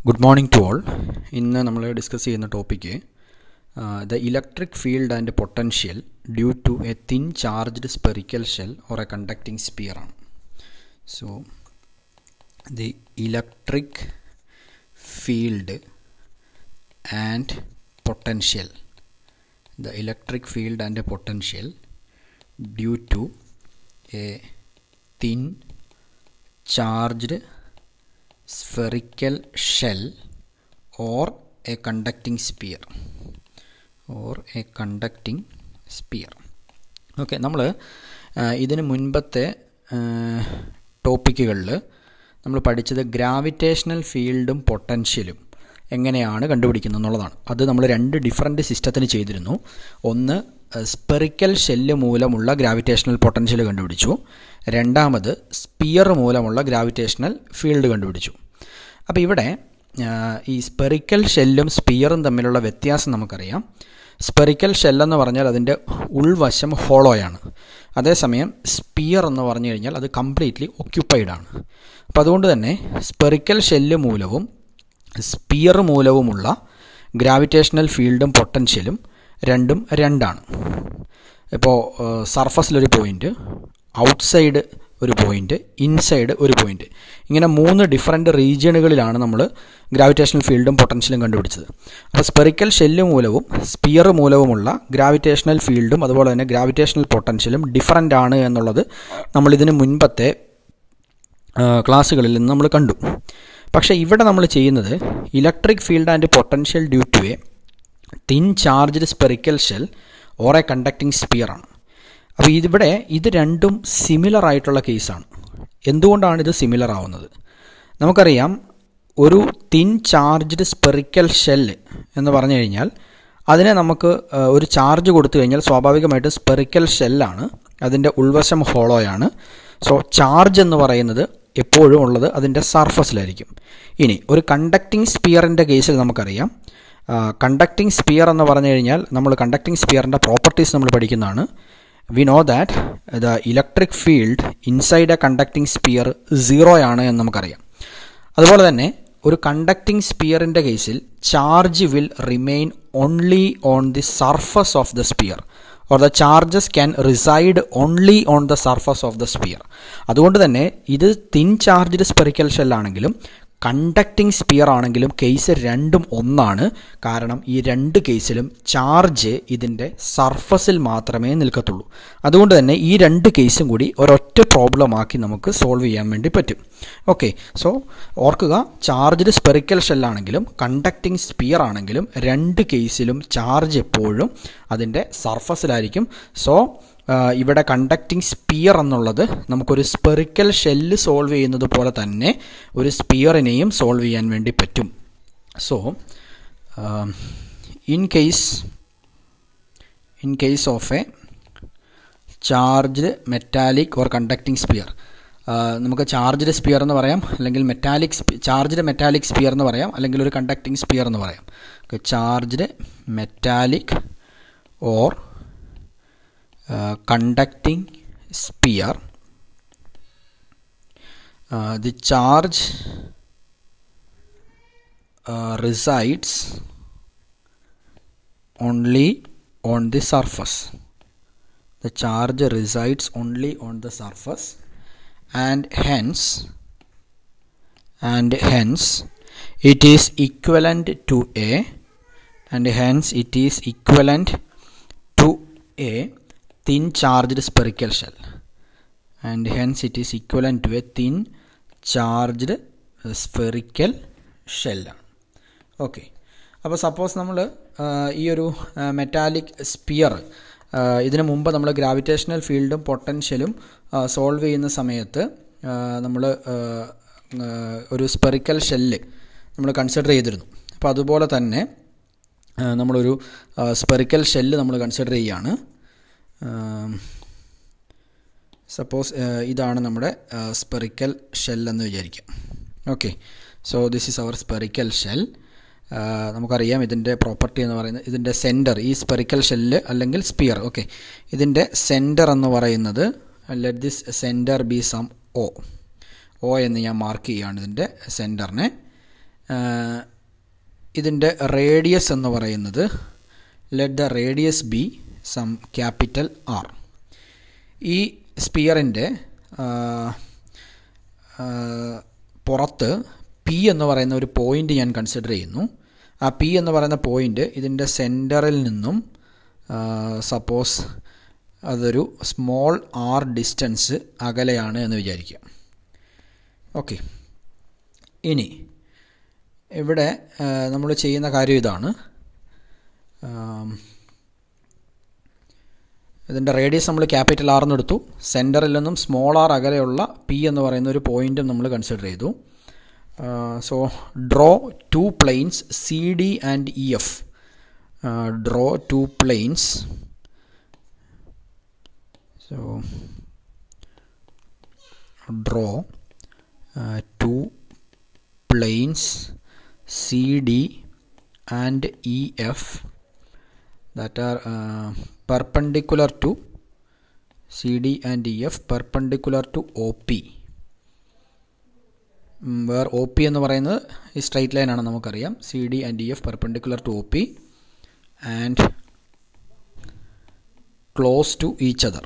Good morning to all. ഇന്ന് നമ്മൾ discuss ചെയ്യുന്ന topic the electric field and potential due to a thin charged spherical shell or a conducting sphere ആണ്. So the electric field and potential, the electric field and potential due to a thin charged spherical shell or a conducting sphere okay. നമ്മൾ ഇതിന് മുൻപത്തെ ടോപ്പിക്കുകളിൽ നമ്മൾ പഠിച്ചത് gravitational ഫീൽഡും പൊട്ടൻഷ്യലും എങ്ങനെയാണ് കണ്ടുപിടിക്കുന്നത് എന്നുള്ളതാണ്. അത് നമ്മൾ രണ്ട് ഡിഫറൻറ്റ് സിസ്റ്റത്തിന് ചെയ്തിരുന്നു. ഒന്ന് സ്പെറിക്കൽ ഷെല്ല് മൂലമുള്ള ഗ്രാവിറ്റേഷണൽ പൊട്ടൻഷ്യൽ കണ്ടുപിടിച്ചു. രണ്ടാമത് സ്പിയർ മൂലമുള്ള ഗ്രാവിറ്റേഷണൽ ഫീൽഡ് കണ്ടുപിടിച്ചു. അപ്പോൾ ഇവിടെ ഈ സ്പെറിക്കൽ ഷെല്ലും സ്പിയറും തമ്മിലുള്ള വ്യത്യാസം നമുക്കറിയാം. സ്പെറിക്കൽ ഷെല്ലെന്ന് പറഞ്ഞാൽ അതിൻ്റെ ഉൾവശം ഹോളോയാണ്. അതേസമയം സ്പിയർ എന്ന് പറഞ്ഞു കഴിഞ്ഞാൽ അത് കംപ്ലീറ്റ്ലി ഒക്യുപ്പൈഡ് ആണ്. അപ്പോൾ അതുകൊണ്ട് തന്നെ സ്പെറിക്കൽ ഷെല്ല് മൂലവും സ്പിയർ മൂലവുമുള്ള ഗ്രാവിറ്റേഷണൽ ഫീൽഡും പൊട്ടൻഷ്യലും രണ്ടും രണ്ടാണ്. ഇപ്പോൾ സർഫസിലൊരു പോയിൻ്റ്, ഔട്ട്സൈഡ് ഒരു പോയിൻ്റ്, ഇൻസൈഡ് ഒരു പോയിൻ്റ്, ഇങ്ങനെ മൂന്ന് ഡിഫറെൻറ്റ് റീജിയണുകളിലാണ് നമ്മൾ ഗ്രാവിറ്റേഷണൽ ഫീൽഡും പൊട്ടൻഷ്യലും കണ്ടുപിടിച്ചത്. അപ്പോൾ സ്പെറിക്കൽ ഷെല്ല് മൂലവും സ്പിയർ മൂലവുമുള്ള ഗ്രാവിറ്റേഷണൽ ഫീൽഡും അതുപോലെ തന്നെ ഗ്രാവിറ്റേഷണൽ പൊട്ടൻഷ്യലും ഡിഫറൻ്റ് ആണ് എന്നുള്ളത് നമ്മളിതിന് മുൻപത്തെ ക്ലാസ്സുകളിൽ നിന്ന് നമ്മൾ കണ്ടു. പക്ഷേ ഇവിടെ നമ്മൾ ചെയ്യുന്നത് electric field and potential due to a thin charged spherical shell or a conducting sphere ആണ്. അപ്പോൾ ഇവിടെ ഇത് രണ്ടും സിമിലർ ആയിട്ടുള്ള കേസാണ്. എന്തുകൊണ്ടാണ് ഇത് സിമിലർ ആവുന്നത്? നമുക്കറിയാം, ഒരു തിൻ ചാർജ്ഡ് സ്പെറിക്കൽ ഷെല്ല് എന്ന് പറഞ്ഞു കഴിഞ്ഞാൽ അതിനെ നമുക്ക് ഒരു ചാർജ് കൊടുത്തു കഴിഞ്ഞാൽ സ്വാഭാവികമായിട്ട് സ്പെറിക്കൽ ഷെല്ലാണ്, അതിൻ്റെ ഉൾവശം ഹോളോയാണ്. സോ ചാർജ് എന്ന് പറയുന്നത് എപ്പോഴും ഉള്ളത് അതിൻ്റെ സർഫസിലായിരിക്കും. ഇനി ഒരു കണ്ടക്ടിങ് സ്പിയറിൻ്റെ കേസിൽ നമുക്കറിയാം, കണ്ടക്ടിങ് സ്പിയർ എന്ന് പറഞ്ഞു കഴിഞ്ഞാൽ നമ്മൾ കണ്ടക്ടിങ് സ്പിയറിൻ്റെ പ്രോപ്പർട്ടീസ് നമ്മൾ പഠിക്കുന്നതാണ്. We know that the electric field inside a conducting sphere 0 ആണ് എന്ന് നമുക്കറിയാം. അതുപോലെ തന്നെ ഒരു കണ്ടക്ടിങ് സ്പിയറിൻ്റെ കേസിൽ charge will remain only on the surface of the sphere or the charges can reside only on the surface of the sphere. അതുകൊണ്ട് തന്നെ ഇത് തിൻ ചാർജ്ഡ് സ്പെറിക്കൽ ഷെൽ ആണെങ്കിലും കണ്ടക്ടിങ് സ്പിയർ ആണെങ്കിലും കേസ് രണ്ടും ഒന്നാണ്. കാരണം ഈ രണ്ട് കേസിലും ചാർജ് ഇതിൻ്റെ സർഫസിൽ മാത്രമേ നിൽക്കത്തുള്ളൂ. അതുകൊണ്ട് തന്നെ ഈ രണ്ട് കേസും കൂടി ഒരൊറ്റ പ്രോബ്ലമാക്കി നമുക്ക് സോൾവ് ചെയ്യാൻ വേണ്ടി പറ്റും. ഓക്കെ, സോ ഓർക്കുക, ചാർജ്ഡ് സ്പെറിക്കൽ ഷെല്ലാണെങ്കിലും കണ്ടക്ടിങ് സ്പിയർ ആണെങ്കിലും രണ്ട് കേസിലും ചാർജ് എപ്പോഴും അതിൻ്റെ സർഫസിലായിരിക്കും. സോ ഇവിടെ കണ്ടക്ടിങ് സ്പിയർ എന്നുള്ളത് നമുക്കൊരു സ്പെറിക്കൽ ഷെല്ല് സോൾവ് ചെയ്യുന്നത് പോലെ തന്നെ ഒരു സ്പിയറിനെയും സോൾവ് ചെയ്യാൻ വേണ്ടി പറ്റും. So in case of a charged metallic or conducting sphere, നമുക്ക് ചാർജ്ഡ് സ്പിയർ എന്ന് പറയാം, അല്ലെങ്കിൽ ചാർജ്ഡ് മെറ്റാലിക് സ്പിയർ എന്ന് പറയാം, അല്ലെങ്കിൽ ഒരു കണ്ടക്ടിങ് സ്പിയർ എന്ന് പറയാം. Charged metallic or conducting sphere, the charge resides only on the surface. The charge resides only on the surface, and hence it is equivalent to a thin charged spherical shell, and hence it is equivalent to a thin charged spherical shell. Okay, അപ്പോൾ suppose നമ്മൾ ഈ ഒരു metallic sphere ഇതിനു മുമ്പ് നമ്മൾ gravitational ഫീൽഡും പൊട്ടൻഷ്യലും solve ചെയ്യുന്ന സമയത്ത് നമ്മൾ ഒരു സ്പെറിക്കൽ ഷെല്ല് നമ്മൾ കൺസിഡർ ചെയ്തിരുന്നു. അപ്പോൾ അതുപോലെ തന്നെ നമ്മളൊരു സ്പെറിക്കൽ ഷെല്ല് നമ്മൾ കൺസിഡർ ചെയ്യുകയാണ്. സപ്പോസ് ഇതാണ് നമ്മുടെ സ്പെറിക്കൽ ഷെൽ എന്ന് വിചാരിക്കാം. Okay, so this is our spherical shell. നമുക്കറിയാം ഇതിൻ്റെ പ്രോപ്പർട്ടി എന്ന് പറയുന്നത്, ഇതിൻ്റെ സെൻറ്റർ, ഈ സ്പെറിക്കൽ ഷെല്ല് അല്ലെങ്കിൽ സ്പിയർ, ഓക്കെ, ഇതിൻ്റെ സെൻറ്റർ എന്ന് പറയുന്നത്, let this centre be some O എന്ന് ഞാൻ മാർക്ക് ചെയ്യുകയാണ് ഇതിൻ്റെ സെൻറ്ററിനെ. ഇതിൻ്റെ റേഡിയസ് എന്ന് പറയുന്നത് let the radius be some capital R. ഈ സ്പിയറിൻ്റെ പുറത്ത് പി എന്ന് പറയുന്ന ഒരു പോയിൻ്റ് ഞാൻ കൺസിഡർ ചെയ്യുന്നു. ആ പി എന്ന് പറയുന്ന പോയിൻ്റ് ഇതിൻ്റെ സെൻറ്ററിൽ നിന്നും സപ്പോസ് അതൊരു സ്മോൾ ആർ ഡിസ്റ്റൻസ് അകലെയാണ് എന്ന് വിചാരിക്കുക. ഓക്കെ, ഇനി ഇവിടെ നമ്മൾ ചെയ്യുന്ന കാര്യം ഇതാണ്. ഇതിൻ്റെ റേഡിയസ് നമ്മൾ ക്യാപിറ്റൽ ആർ എന്ന് എടുത്തു. സെൻറ്ററിൽ നിന്നും സ്മോൾ ആർ അകലെയുള്ള പി എന്ന് പറയുന്ന ഒരു പോയിൻറ്റും നമ്മൾ കൺസിഡർ ചെയ്തു. So draw two planes C D and E F. Draw two planes. So draw two planes CD and EF that are perpendicular to CD and EF perpendicular to OP, where OP എന്ന് പറയുന്നത് ഈ straight line ആണ് നമുക്കറിയാം. CD and EF perpendicular to OP and close to each other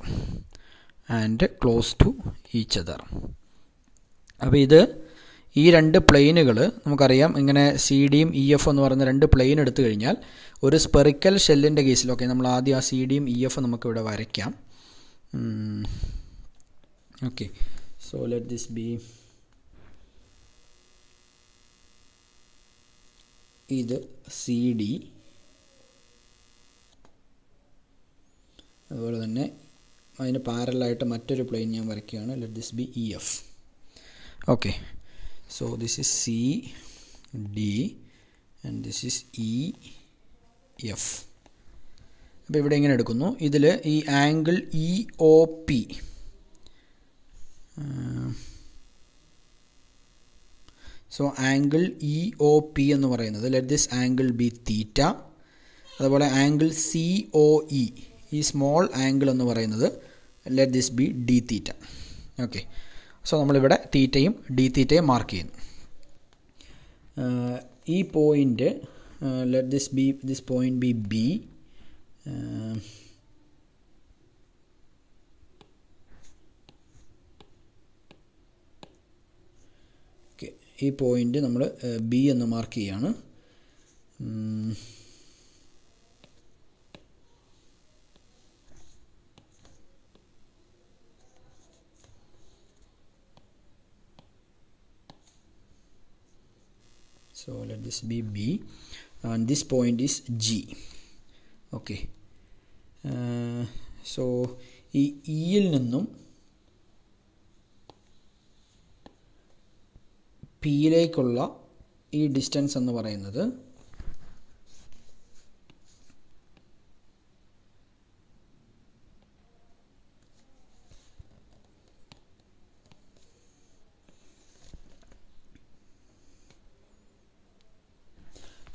അപ്പോൾ ഇത് ഈ രണ്ട് പ്ലെയിനുകൾ നമുക്കറിയാം. ഇങ്ങനെ സി ഡിയും ഇ എഫ് എന്ന് പറയുന്ന രണ്ട് പ്ലെയിൻ എടുത്തു കഴിഞ്ഞാൽ ഒരു സ്പെറിക്കൽ ഷെല്ലിൻ്റെ കേസിലൊക്കെ നമ്മൾ ആദ്യം ആ സി ഡിയും ഇ എഫ് നമുക്കിവിടെ വരയ്ക്കാം. Okay, so let this B ഇത് സി ഡി, അതുപോലെ തന്നെ അതിന് പാരലായിട്ട് മറ്റൊരു പ്ലെയിൻ ഞാൻ വരയ്ക്കുകയാണ്. Let this B E F. Okay, so this is C D and this is E F. അപ്പോൾ ഇവിടെ ഇങ്ങനെ എടുക്കുന്നു. ഇതിൽ ഈ angle E O P, so angle E O P എന്ന് പറയുന്നത് ലെറ്റ് ദിസ് ആംഗിൾ ബി തീറ്റ. അതുപോലെ ആംഗിൾ സി ഒ ഇ, ഈ സ്മോൾ ആംഗിൾ എന്ന് പറയുന്നത് let this B D theta. Okay, so നമ്മളിവിടെ തീറ്റയും ഡി തീറ്റയും മാർക്ക് ചെയ്യുന്നു. ഈ point let this point B B. Okay, ഈ പോയിൻ്റ് നമ്മൾ ബി എന്ന് മാർക്ക് ചെയ്യാണ്. So let this be B and this point is G. Okay, so ഈ ഇയിൽ നിന്നും പിയിലേക്കുള്ള ഈ ഡിസ്റ്റൻസ് എന്ന് പറയുന്നത്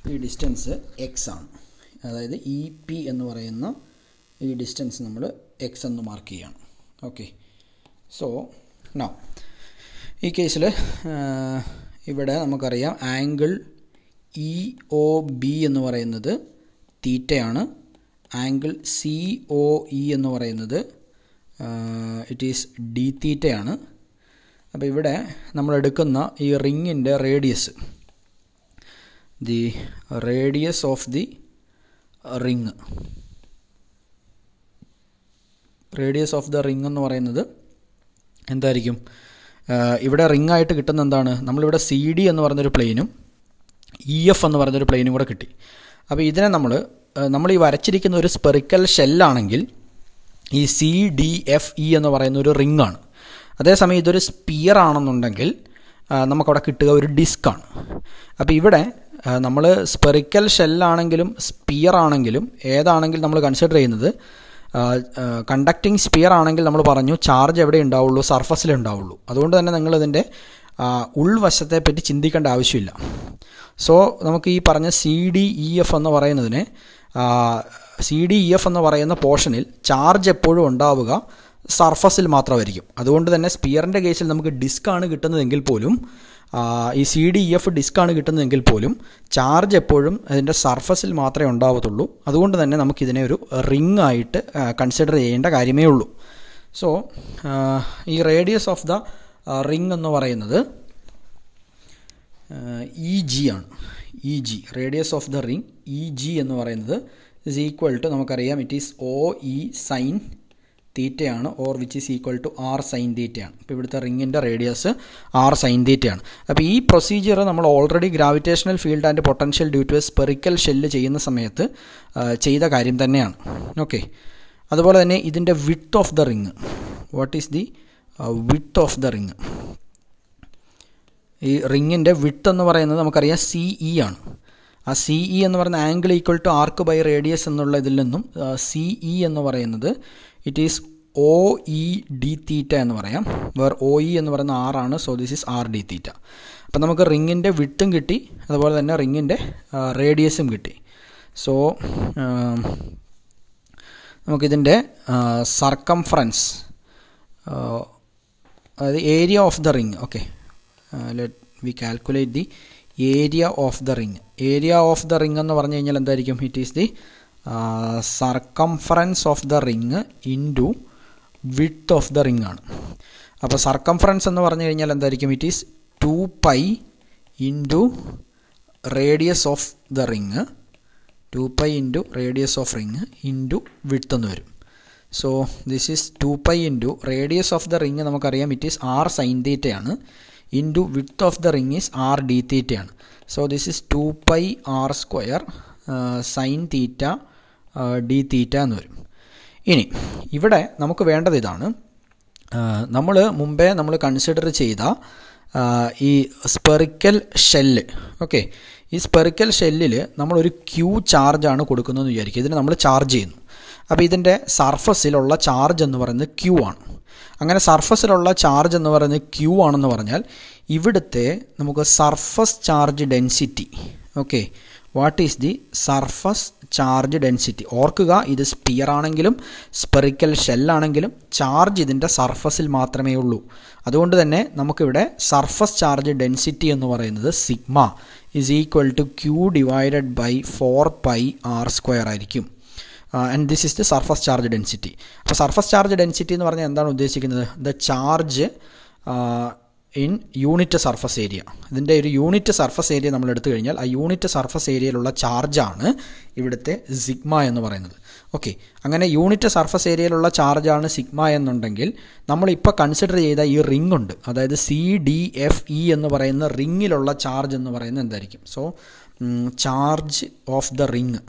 ഈ ഡിസ്റ്റൻസ് എക്സ് ആണ്. അതായത് ഇ പി എന്ന് പറയുന്ന ഈ ഡിസ്റ്റൻസ് നമ്മൾ എക്സ് എന്ന് മാർക്ക് ചെയ്യണം. ഓക്കെ, സോ നൗ ഈ കേസിൽ ഇവിടെ നമുക്കറിയാം ആംഗിൾ ഇ ഒ ബി എന്ന് പറയുന്നത് തീറ്റയാണ്. ആംഗിൾ സി ഒ ഇ എന്ന് പറയുന്നത് ഇറ്റ് ഈസ് ഡി തീറ്റയാണ്. അപ്പോൾ ഇവിടെ നമ്മൾ എടുക്കുന്ന ഈ റിങ്ങിൻ്റെ radius, the radius of the ring എന്ന് പറയുന്നത് എന്തായിരിക്കും? ഇവിടെ റിംഗ് ആയിട്ട് കിട്ടുന്ന എന്താണ്? നമ്മളിവിടെ സി ഡി എന്ന് പറഞ്ഞൊരു പ്ലെയിനും ഇ എഫ് എന്ന് പറഞ്ഞൊരു പ്ലെയിനും കൂടെ കിട്ടി. അപ്പോൾ ഇതിനെ നമ്മൾ ഈ വരച്ചിരിക്കുന്ന ഒരു സ്പെറിക്കൽ ഷെല്ലാണെങ്കിൽ ഈ സി ഡി എഫ് ഇ എന്ന് പറയുന്ന ഒരു റിംഗ് ആണ്. അതേസമയം ഇതൊരു സ്പിയർ ആണെന്നുണ്ടെങ്കിൽ നമുക്കവിടെ കിട്ടുക ഒരു ഡിസ്ക്കാണ്. അപ്പോൾ ഇവിടെ നമ്മൾ സ്പെറിക്കൽ ഷെല്ലാണെങ്കിലും സ്പിയർ ആണെങ്കിലും ഏതാണെങ്കിലും നമ്മൾ കൺസിഡർ ചെയ്യുന്നത് കണ്ടക്റ്റിംഗ് സ്പിയർ ആണെങ്കിൽ നമ്മൾ പറഞ്ഞു ചാർജ് എവിടെ ഉണ്ടാവുള്ളൂ? സർഫസിലേ ഉണ്ടാവുള്ളൂ. അതുകൊണ്ട് തന്നെ നിങ്ങളിതിൻ്റെ ഉൾവശത്തെ പറ്റി ചിന്തിക്കേണ്ട ആവശ്യമില്ല. സോ നമുക്ക് ഈ പറഞ്ഞ സി ഡി ഇ എഫ് എന്ന് പറയുന്നതിന് സി ഡി ഇ എഫ് എന്ന് പറയുന്ന പോർഷനിൽ ചാർജ് എപ്പോഴും ഉണ്ടാവുക സർഫസിൽ മാത്രമായിരിക്കും. അതുകൊണ്ട് തന്നെ സ്പിയറിൻ്റെ കേസിൽ നമുക്ക് ഡിസ്ക്കാണ് കിട്ടുന്നതെങ്കിൽ പോലും ഈ CDEF ഡിസ്ക്കാണ് കിട്ടുന്നതെങ്കിൽ പോലും ചാർജ് എപ്പോഴും അതിൻ്റെ സർഫസിൽ മാത്രമേ ഉണ്ടാവത്തുള്ളൂ. അതുകൊണ്ട് തന്നെ നമുക്കിതിനെ ഒരു റിംഗ് ആയിട്ട് കൺസിഡർ ചെയ്യേണ്ട കാര്യമേ ഉള്ളൂ. സോ ഈ റേഡിയസ് ഓഫ് ദ റിംഗ് എന്ന് പറയുന്നത് EG ആണ്. EG radius of the ring EG എന്ന് പറയുന്നത് ഇസ് ഈക്വൽ ടു നമുക്കറിയാം ഇറ്റ് ഈസ് OE സൈൻ തീറ്റയാണ്, or which is equal to R sine തീറ്റയാണ്. ഇപ്പോൾ ഇവിടുത്തെ റിങ്ങിൻ്റെ റേഡിയസ് R സൈൻ തീറ്റയാണ്. അപ്പോൾ ഈ പ്രൊസീജിയർ നമ്മൾ already gravitational field and potential due to a spherical shell ചെയ്യുന്ന സമയത്ത് ചെയ്ത കാര്യം തന്നെയാണ്. ഓക്കെ, അതുപോലെ തന്നെ ഇതിൻ്റെ width of the ring, what is the width of the ring? ഈ റിങ്ങിൻ്റെ വിഡ്ത്ത് എന്ന് പറയുന്നത് നമുക്കറിയാം CE ആണ്. ആ CE എന്ന് പറയുന്ന angle equal to arc by radius എന്നുള്ള ഇതിൽ നിന്നും CE എന്ന് പറയുന്നത് ഇറ്റ് ഈസ് OED തീറ്റ എന്ന് പറയാം, വേർ OE എന്ന് പറയുന്ന R ആണ്. സോ ദിസ് ഈസ് RD തീറ്റ. അപ്പം നമുക്ക് റിങ്ങിൻ്റെ വിഡ്ത്തും കിട്ടി, അതുപോലെ തന്നെ റിങ്ങിൻ്റെ റേഡിയസും കിട്ടി. സോ നമുക്കിതിൻ്റെ സർക്കംഫറൻസ്, അതായത് area of the ring, okay, let we calculate the area of the ring. Area of the ring എന്ന് പറഞ്ഞു കഴിഞ്ഞാൽ എന്തായിരിക്കും? It is the circumference of the ring into width of the ring ആണ്. അപ്പോൾ circumference എന്ന് പറഞ്ഞു കഴിഞ്ഞാൽ എന്തായിരിക്കും? It is 2π into radius of the ring, 2π into radius of ring into width എന്ന് വരും. So this is 2π into radius of the ring നമുക്കറിയാം it is R sine തീറ്റയാണ്, into width of the ring is RD തീറ്റയാണ്. So this is 2π R square sine theta D theta എന്ന് വരും. ഇനി ഇവിടെ നമുക്ക് വേണ്ടത് ഇതാണ്. നമ്മൾ കൺസിഡർ ചെയ്ത ഈ സ്പെറിക്കൽ ഷെല്ല്, ഓക്കെ, ഈ സ്പെറിക്കൽ ഷെല്ലിൽ നമ്മളൊരു Q ചാർജാണ് കൊടുക്കുന്നതെന്ന് വിചാരിക്കുക. ഇതിന് നമ്മൾ ചാർജ് ചെയ്യുന്നു. അപ്പോൾ ഇതിൻ്റെ സർഫസിലുള്ള ചാർജ് എന്ന് പറയുന്നത് Q ആണ്. അങ്ങനെ സർഫസിലുള്ള ചാർജ് എന്ന് പറയുന്നത് Q ആണെന്ന് പറഞ്ഞാൽ ഇവിടുത്തെ നമുക്ക് surface charge density, okay, what is the surface charge density? ഓർക്കുക, ഇത് സ്പിയർ ആണെങ്കിലും സ്പെറിക്കൽ ഷെല്ലാണെങ്കിലും ചാർജ് ഇതിൻ്റെ സർഫസിൽ മാത്രമേ ഉള്ളൂ. അതുകൊണ്ട് തന്നെ നമുക്കിവിടെ സർഫസ് ചാർജ് ഡെൻസിറ്റി എന്ന് പറയുന്നത് sigma is equal to Q divided by 4π R square ആയിരിക്കും. And this is the surface charge density. അപ്പോൾ സർഫസ് ചാർജ് ഡെൻസിറ്റി എന്ന് പറഞ്ഞാൽ എന്താണ് ഉദ്ദേശിക്കുന്നത്? The charge in unit surface area. ഇതിൻ്റെ ഒരു യൂണിറ്റ് സർഫസ് ഏരിയ നമ്മൾ എടുത്തു കഴിഞ്ഞാൽ ആ യൂണിറ്റ് സർഫസ് ഏരിയയിലുള്ള ചാർജാണ് ഇവിടുത്തെ സിഗ്മ എന്ന് പറയുന്നത്. ഓക്കെ, അങ്ങനെ യൂണിറ്റ് സർഫസ് ഏരിയയിലുള്ള ചാർജാണ് സിഗ്മ എന്നുണ്ടെങ്കിൽ നമ്മളിപ്പോൾ കൺസിഡർ ചെയ്ത ഈ റിംഗ് ഉണ്ട്, അതായത് CDFE എന്ന് പറയുന്ന റിങ്ങിലുള്ള ചാർജ് എന്ന് പറയുന്നത് എന്തായിരിക്കും? So charge of the ring,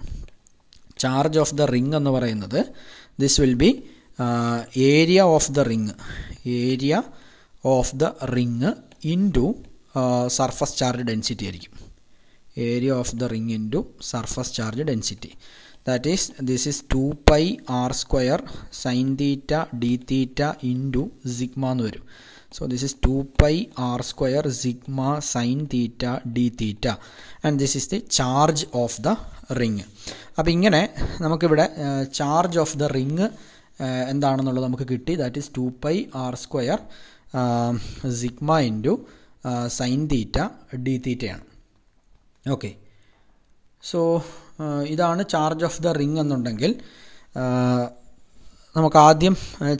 charge of the ring എന്ന് പറയുന്നത് this will be area of the ring, area of the ring into surface charge density ആയിരിക്കും. Area of the ring into surface charge density, that is this is 2π R square sine theta D theta into sigma എന്ന് വരും. So this is 2π R square sigma sine theta D theta and this is the charge of the ring. അപ്പോൾ ഇങ്ങനെ നമുക്കിവിടെ charge of the ring എന്താണെന്നുള്ളത് നമുക്ക് കിട്ടി. That is 2π R square sigma into sine theta D തീറ്റയാണ്. Okay, so ഇതാണ് charge of the ring എന്നുണ്ടെങ്കിൽ നമുക്ക് ആദ്യം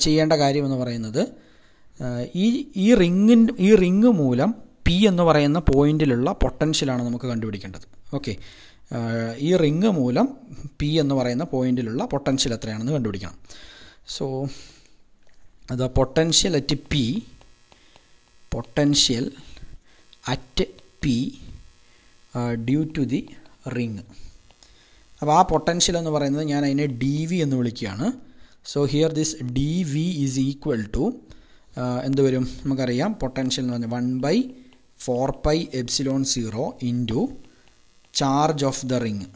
ചെയ്യേണ്ട കാര്യം എന്ന് പറയുന്നത് ഈ റിങ് മൂലം P എന്ന് പറയുന്ന പോയിന്റിലുള്ള പൊട്ടൻഷ്യലാണ് നമുക്ക് കണ്ടുപിടിക്കേണ്ടത്. ഓക്കെ, ഈ റിങ് മൂലം P എന്ന് പറയുന്ന പോയിന്റിലുള്ള പൊട്ടൻഷ്യൽ എത്രയാണെന്ന് കണ്ടുപിടിക്കണം. So the potential at P, potential at P due to the ring. അപ്പോൾ ആ പൊട്ടൻഷ്യൽ എന്ന് പറയുന്നത് ഞാൻ അതിനെ dV എന്ന് വിളിക്കുകയാണ്. So here this dV is equal to എന്ത് വരും? നമുക്കറിയാം പൊട്ടൻഷ്യൽ എന്ന് പറഞ്ഞാൽ 1/4πε0 into charge of the ring,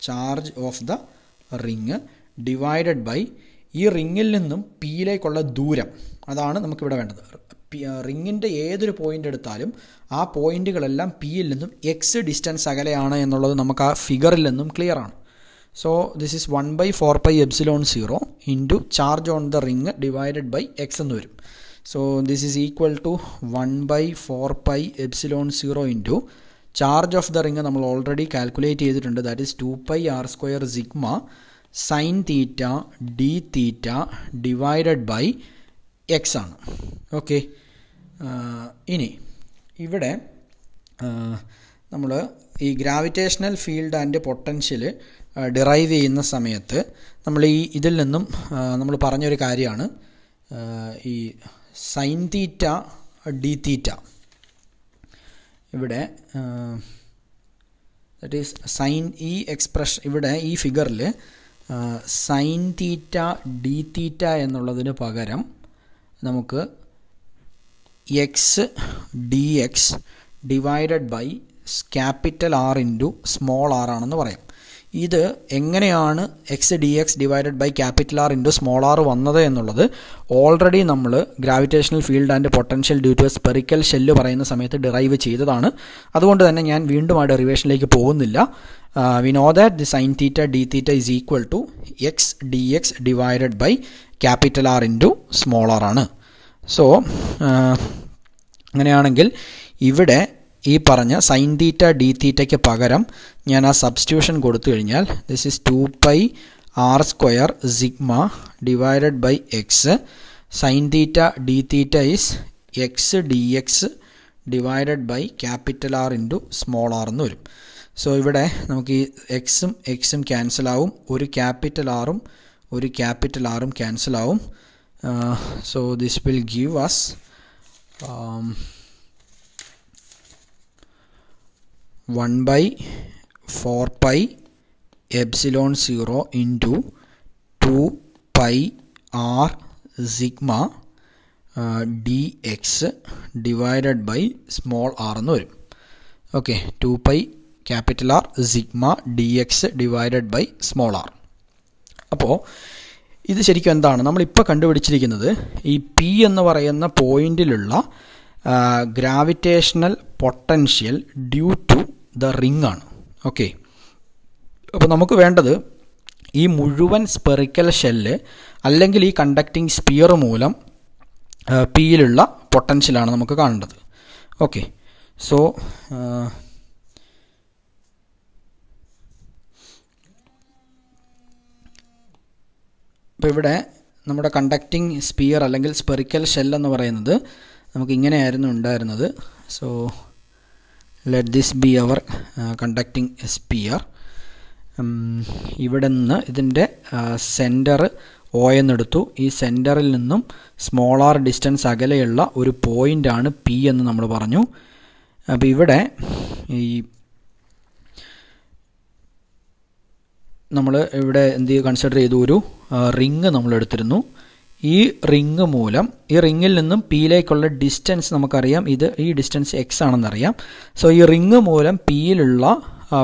charge of the ring divided by ഈ റിങ്ങിൽ നിന്നും പിയിലേക്കുള്ള ദൂരം. അതാണ് നമുക്കിവിടെ വേണ്ടത്. റിങ്ങിൻ്റെ ഏതൊരു പോയിൻ്റ് എടുത്താലും ആ പോയിന്റുകളെല്ലാം പിയിൽ നിന്നും എക്സ് ഡിസ്റ്റൻസ് അകലെയാണ് എന്നുള്ളത് നമുക്ക് ആ ഫിഗറിൽ നിന്നും ക്ലിയർ ആണ്. So this is 1/4πε0 into charge on the ring divided by X എന്ന് വരും. So this is equal to 1 by 4 pi epsilon 0 into charge of the ring നമ്മൾ ഓൾറെഡി കാൽക്കുലേറ്റ് ചെയ്തിട്ടുണ്ട്. That is 2 pi r square sigma sine theta d theta divided by x ആണ്. Okay, ഇനി ഇവിടെ നമ്മൾ ഈ gravitational field and potential derive ചെയ്യുന്ന സമയത്ത് നമ്മൾ ഇതിൽ നിന്നും നമ്മൾ പറഞ്ഞൊരു കാര്യമാണ് ഈ സൈൻ തീറ്റ ഡി തീറ്റ. ഇവിടെ ദാറ്റ് ഈസ് സൈൻ ഈ എക്സ്പ്രഷൻ ഇവിടെ ഈ ഫിഗറിൽ സൈൻ തീറ്റ ഡി തീറ്റ എന്നുള്ളതിന് പകരം നമുക്ക് x d x divided by capital R into small r ആണെന്ന് പറയാം. ഇത് എങ്ങനെയാണ് x d x divided by capital R into small r വന്നത് എന്നുള്ളത് ഓൾറെഡി നമ്മൾ gravitational field and potential due to a spherical shell പറയുന്ന സമയത്ത് ഡിറൈവ് ചെയ്തതാണ്. അതുകൊണ്ട് തന്നെ ഞാൻ വീണ്ടും ആ ഡെറിവേഷനിലേക്ക് പോകുന്നില്ല. We know that the sine theta d theta is equal to x d x divided by capital R into small R ആണ്. സോ അങ്ങനെയാണെങ്കിൽ ഇവിടെ ഈ പറഞ്ഞ സൈൻ തീറ്റ ഡി തീറ്റയ്ക്ക് പകരം ഞാൻ ആ സബ്സ്റ്റിറ്റ്യൂഷൻ കൊടുത്തു കഴിഞ്ഞാൽ this is 2 pi r square sigma divided by x sine theta d theta is x d x divided by capital R into small r എന്ന് വരും. സോ ഇവിടെ നമുക്ക് ഈ എക്സും എക്സും ക്യാൻസൽ ആവും, ഒരു ക്യാപിറ്റൽ ആറും ഒരു ക്യാപിറ്റൽ ആറും ക്യാൻസൽ ആവും. So this will give us 1 by 4 pi epsilon 0 into 2 pi r sigma dx divided by small r എന്ന് വരും. Okay, 2 pi capital R sigma d x divided by small r. അപ്പോൾ ഇത് ശരിക്കും എന്താണ് നമ്മളിപ്പോൾ കണ്ടുപിടിച്ചിരിക്കുന്നത്? ഈ പി എന്ന് പറയുന്ന പോയിന്റിലുള്ള gravitational potential due to the ring ആണ്. ഓക്കെ, അപ്പോൾ നമുക്ക് വേണ്ടത് ഈ മുഴുവൻ സ്പെറിക്കൽ ഷെല്ല് അല്ലെങ്കിൽ ഈ കണ്ടക്റ്റിംഗ് സ്പിയർ മൂലം പിയിലുള്ള പൊട്ടൻഷ്യലാണ് നമുക്ക് കാണേണ്ടത്. ഓക്കെ, സോ ഇപ്പോൾ ഇവിടെ നമ്മുടെ കണ്ടക്റ്റിംഗ് സ്പിയർ അല്ലെങ്കിൽ സ്പെറിക്കൽ ഷെൽ എന്ന് പറയുന്നത് നമുക്ക് ഇങ്ങനെയായിരുന്നു ഉണ്ടായിരുന്നത്. So let this be our conducting sphere. ഇവിടെ നിന്ന് ഇതിൻ്റെ സെൻറ്റർ ഒ എന്നെടുത്തു. ഈ സെൻറ്ററിൽ നിന്നും സ്മോൾ ആർ ഡിസ്റ്റൻസ് അകലെയുള്ള ഒരു പോയിൻ്റാണ് പി എന്ന് നമ്മൾ പറഞ്ഞു. അപ്പോൾ ഇവിടെ ഈ നമ്മൾ ഇവിടെ കൺസിഡർ ചെയ്തു ഒരു റിങ് നമ്മൾ എടുത്തിരുന്നു. ഈ റിങ് മൂലം ഈ റിങ്ങിൽ നിന്നും പിയിലേക്കുള്ള ഡിസ്റ്റൻസ് നമുക്കറിയാം, ഈ ഡിസ്റ്റൻസ് എക്സ് ആണെന്നറിയാം. സോ ഈ റിങ് മൂലം പിയിലുള്ള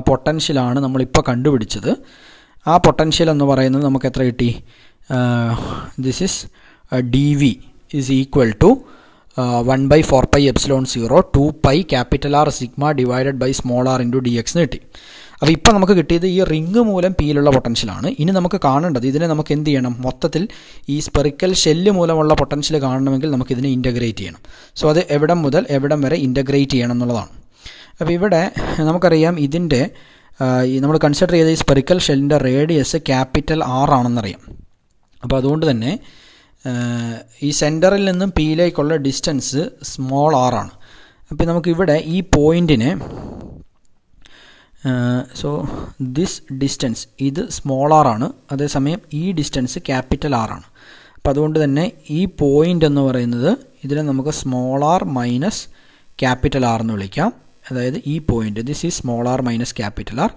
പൊട്ടൻഷ്യലാണ് നമ്മളിപ്പോൾ കണ്ടുപിടിച്ചത്. ആ പൊട്ടൻഷ്യൽ എന്ന് പറയുന്നത് നമുക്ക് എത്ര കിട്ടി? This is d V is equal to 1 by 4 pi epsilon 0 2 pi capital R sigma divided by small r into d x എന്ന് കിട്ടി. അപ്പോൾ ഇപ്പം നമുക്ക് കിട്ടിയത് ഈ റിങ് മൂലം പിയിലുള്ള പൊട്ടൻഷ്യലാണ്. ഇനി നമുക്ക് കാണേണ്ടത് ഇതിനെ നമുക്ക് എന്ത് ചെയ്യണം? മൊത്തത്തിൽ ഈ സ്പെറിക്കൽ ഷെല്ല് മൂലമുള്ള പൊട്ടൻഷ്യൽ കാണണമെങ്കിൽ നമുക്കിതിനെ ഇൻ്റഗ്രേറ്റ് ചെയ്യണം. സോ അത് എവിടം മുതൽ എവിടം വരെ ഇൻ്റഗ്രേറ്റ് ചെയ്യണം എന്നുള്ളതാണ്. അപ്പോൾ ഇവിടെ നമുക്കറിയാം ഇതിൻ്റെ നമ്മൾ കൺസിഡർ ചെയ്ത ഈ സ്പെറിക്കൽ ഷെല്ലിൻ്റെ റേഡിയസ് ക്യാപിറ്റൽ ആർ ആണെന്നറിയാം. അപ്പോൾ അതുകൊണ്ട് തന്നെ ഈ സെൻറ്ററിൽ നിന്നും പിയിലേക്കുള്ള ഡിസ്റ്റൻസ് സ്മോൾ ആർ ആണ്. അപ്പോൾ നമുക്കിവിടെ ഈ പോയിൻറ്റിനെ സോ ദിസ് ഡിസ്റ്റൻസ് ഇത് സ്മോൾ ആർ ആണ്, അതേസമയം ഈ ഡിസ്റ്റൻസ് ക്യാപിറ്റൽ ആർ ആണ്. അപ്പോൾ അതുകൊണ്ട് തന്നെ ഈ പോയിൻ്റ് എന്ന് പറയുന്നത് ഇതിനെ നമുക്ക് small r minus capital R എന്ന് വിളിക്കാം. അതായത് ഈ point this is small r minus capital R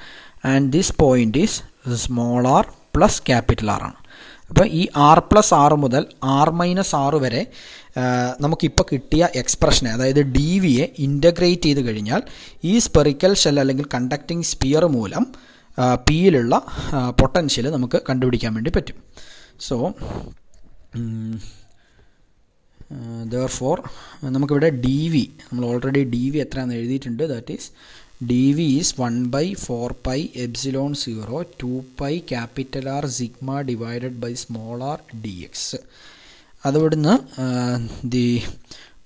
and this point is small r plus capital R ആണ്. അപ്പോൾ ഈ ആർ പ്ലസ് ആർ മുതൽ ആർ മൈനസ് ആർ വരെ നമുക്കിപ്പോൾ കിട്ടിയ എക്സ്പ്രഷനെ, അതായത് ഡി വിയെ ഇൻ്റഗ്രേറ്റ് ചെയ്ത് കഴിഞ്ഞാൽ ഈ സ്പെറിക്കൽ ഷെൽ അല്ലെങ്കിൽ കണ്ടക്റ്റിംഗ് സ്പിയർ മൂലം പിയിലുള്ള പൊട്ടൻഷ്യൽ നമുക്ക് കണ്ടുപിടിക്കാൻ വേണ്ടി പറ്റും. സോ therefore നമുക്കിവിടെ ഡി വി നമ്മൾ ഓൾറെഡി ഡി വി എത്രയാണെന്ന് എഴുതിയിട്ടുണ്ട്. That is D V is 1 by 4 pi epsilon 0 2 pi capital R sigma divided by small R D X. അതിവിടുന്ന് the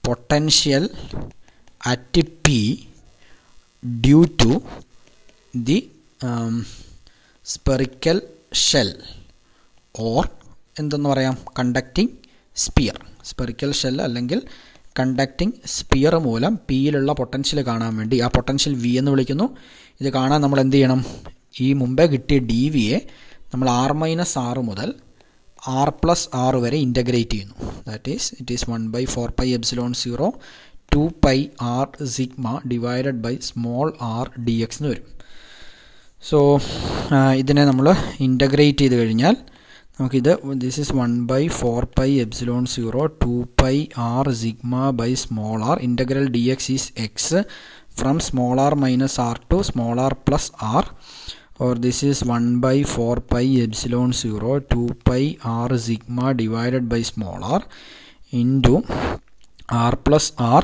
potential at P due to the spherical shell or എന്തെന്ന് പറയാം, conducting sphere. Spherical shell അല്ലെങ്കിൽ conducting sphere മൂലം പിയിലുള്ള potential കാണാൻ വേണ്ടി, ആ potential V എന്ന് വിളിക്കുന്നു. ഇത് കാണാൻ നമ്മൾ എന്ത് ചെയ്യണം, ഈ മുമ്പേ കിട്ടിയ ഡി വിയെ നമ്മൾ r-r മുതൽ r+r വരെ ഇൻ്റഗ്രേറ്റ് ചെയ്യുന്നു. That is it is 1/4πε0 2πr sigma divided by small r dx എന്ന് വരും. സോ ഇതിനെ നമ്മൾ ഇൻ്റഗ്രേറ്റ് ചെയ്ത് കഴിഞ്ഞാൽ നമുക്കിത് this is 1/4πε0 2πr sigma by small r. Integral D X is X from small r minus r to small r plus r, or this is 1/4πε0 2πr sigma divided by small r into r plus r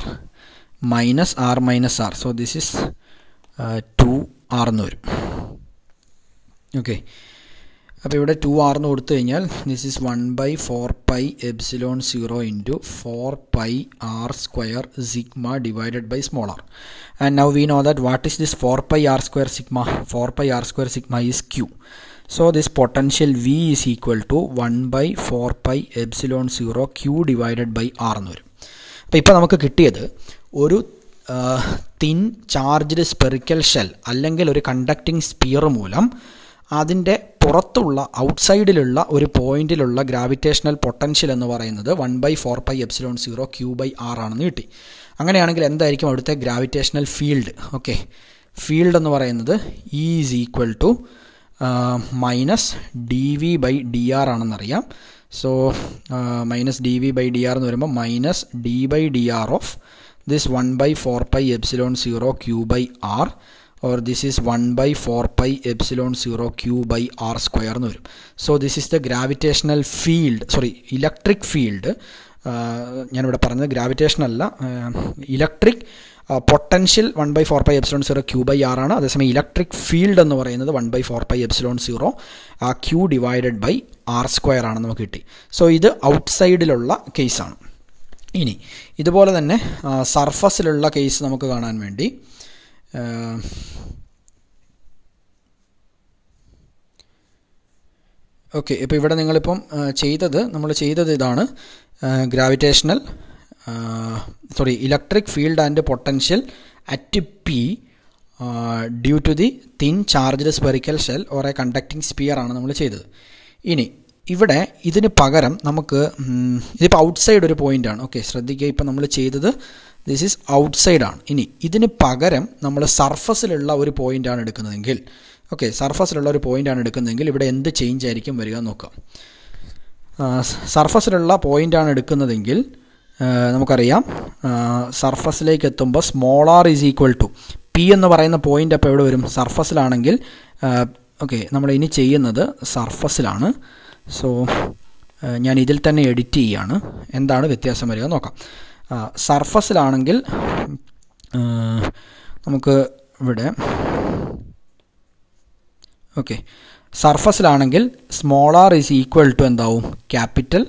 minus r minus r. So this is 2r എന്ന് വരും. Okay, അപ്പോൾ ഇവിടെ 2r എന്ന് കൊടുത്തു കഴിഞ്ഞാൽ this is 1/4πε0 into 4πr² sigma divided by small r. And now we know that what is this 4πr² sigma? 4πr² sigma is q. So this potential V is equal to 1/4πε0 q divided by r എന്ന് വരും. അപ്പോൾ ഇപ്പോൾ നമുക്ക് കിട്ടിയത് ഒരു thin charged spherical shell അല്ലെങ്കിൽ ഒരു conducting sphere മൂലം അതിൻ്റെ പുറത്തുള്ള ഔട്ട്സൈഡിലുള്ള ഒരു പോയിന്റിലുള്ള ഗ്രാവിറ്റേഷണൽ പൊട്ടൻഷ്യൽ എന്ന് പറയുന്നത് 1/4πε0 q by r ആണെന്ന് കിട്ടി. അങ്ങനെയാണെങ്കിൽ എന്തായിരിക്കും അവിടുത്തെ ഗ്രാവിറ്റേഷണൽ ഫീൽഡ്? ഓക്കെ, ഫീൽഡ് എന്ന് പറയുന്നത് E is equal to minus D V by D R ആണെന്നറിയാം. So minus D V by D R എന്ന് വരുമ്പോൾ minus D by D R of this 1/4πε0 q by r, or this is 1/4πε0 q by r square എന്ന് വരും. So this is the gravitational field, sorry electric field. ഞാനിവിടെ പറഞ്ഞത് gravitation അല്ല, electric potential 1/4πε0 q by r ആണ്. അതേസമയം electric field എന്ന് പറയുന്നത് 1/4πε0 q divided by r square ആണെന്ന് നമുക്ക് കിട്ടി. സോ ഇത് ഔട്ട്സൈഡിലുള്ള കേസാണ്. ഇനി ഇതുപോലെ തന്നെ സർഫസിലുള്ള കേസ് നമുക്ക് കാണാൻ വേണ്ടി ഓക്കെ, ഇപ്പോൾ ഇവിടെ നിങ്ങളിപ്പം നമ്മൾ ചെയ്തത് ഇതാണ്, gravitational electric field and potential at P due to the thin charged spherical shell or a conducting sphere ആണ് നമ്മൾ ചെയ്തത്. ഇനി ഇവിടെ ഇതിന് പകരം നമുക്ക് ഇതിപ്പോൾ ഔട്ട്സൈഡ് ഒരു പോയിൻ്റാണ്. ഓക്കെ, ശ്രദ്ധിക്കുക, ഇപ്പം നമ്മൾ ചെയ്തത് ദിസ് ഈസ് ഔട്ട്സൈഡ് ആണ്. ഇനി ഇതിന് പകരം നമ്മൾ സർഫസിലുള്ള ഒരു പോയിൻ്റാണ് എടുക്കുന്നതെങ്കിൽ, ഓക്കെ, സർഫസിലുള്ള ഒരു പോയിൻ്റാണ് എടുക്കുന്നതെങ്കിൽ ഇവിടെ എന്ത് ചേഞ്ച് ആയിരിക്കും വരിക നോക്കാം. സർഫസിലുള്ള പോയിൻ്റാണ് എടുക്കുന്നതെങ്കിൽ നമുക്കറിയാം സർഫസിലേക്ക് എത്തുമ്പോൾ small R is equal to P എന്ന് പറയുന്ന പോയിൻ്റ് അപ്പോൾ എവിടെ വരും? സർഫസിലാണെങ്കിൽ. ഓക്കെ, നമ്മൾ ഇനി ചെയ്യുന്നത് സർഫസിലാണ്. സോ ഞാൻ ഇതിൽ തന്നെ എഡിറ്റ് ചെയ്യാണ്, എന്താണ് വ്യത്യാസം വരിക നോക്കാം. സർഫസിലാണെങ്കിൽ നമുക്ക് ഇവിടെ ഓക്കെ, സർഫസിലാണെങ്കിൽ small R is equal to എന്താവും? ക്യാപിറ്റൽ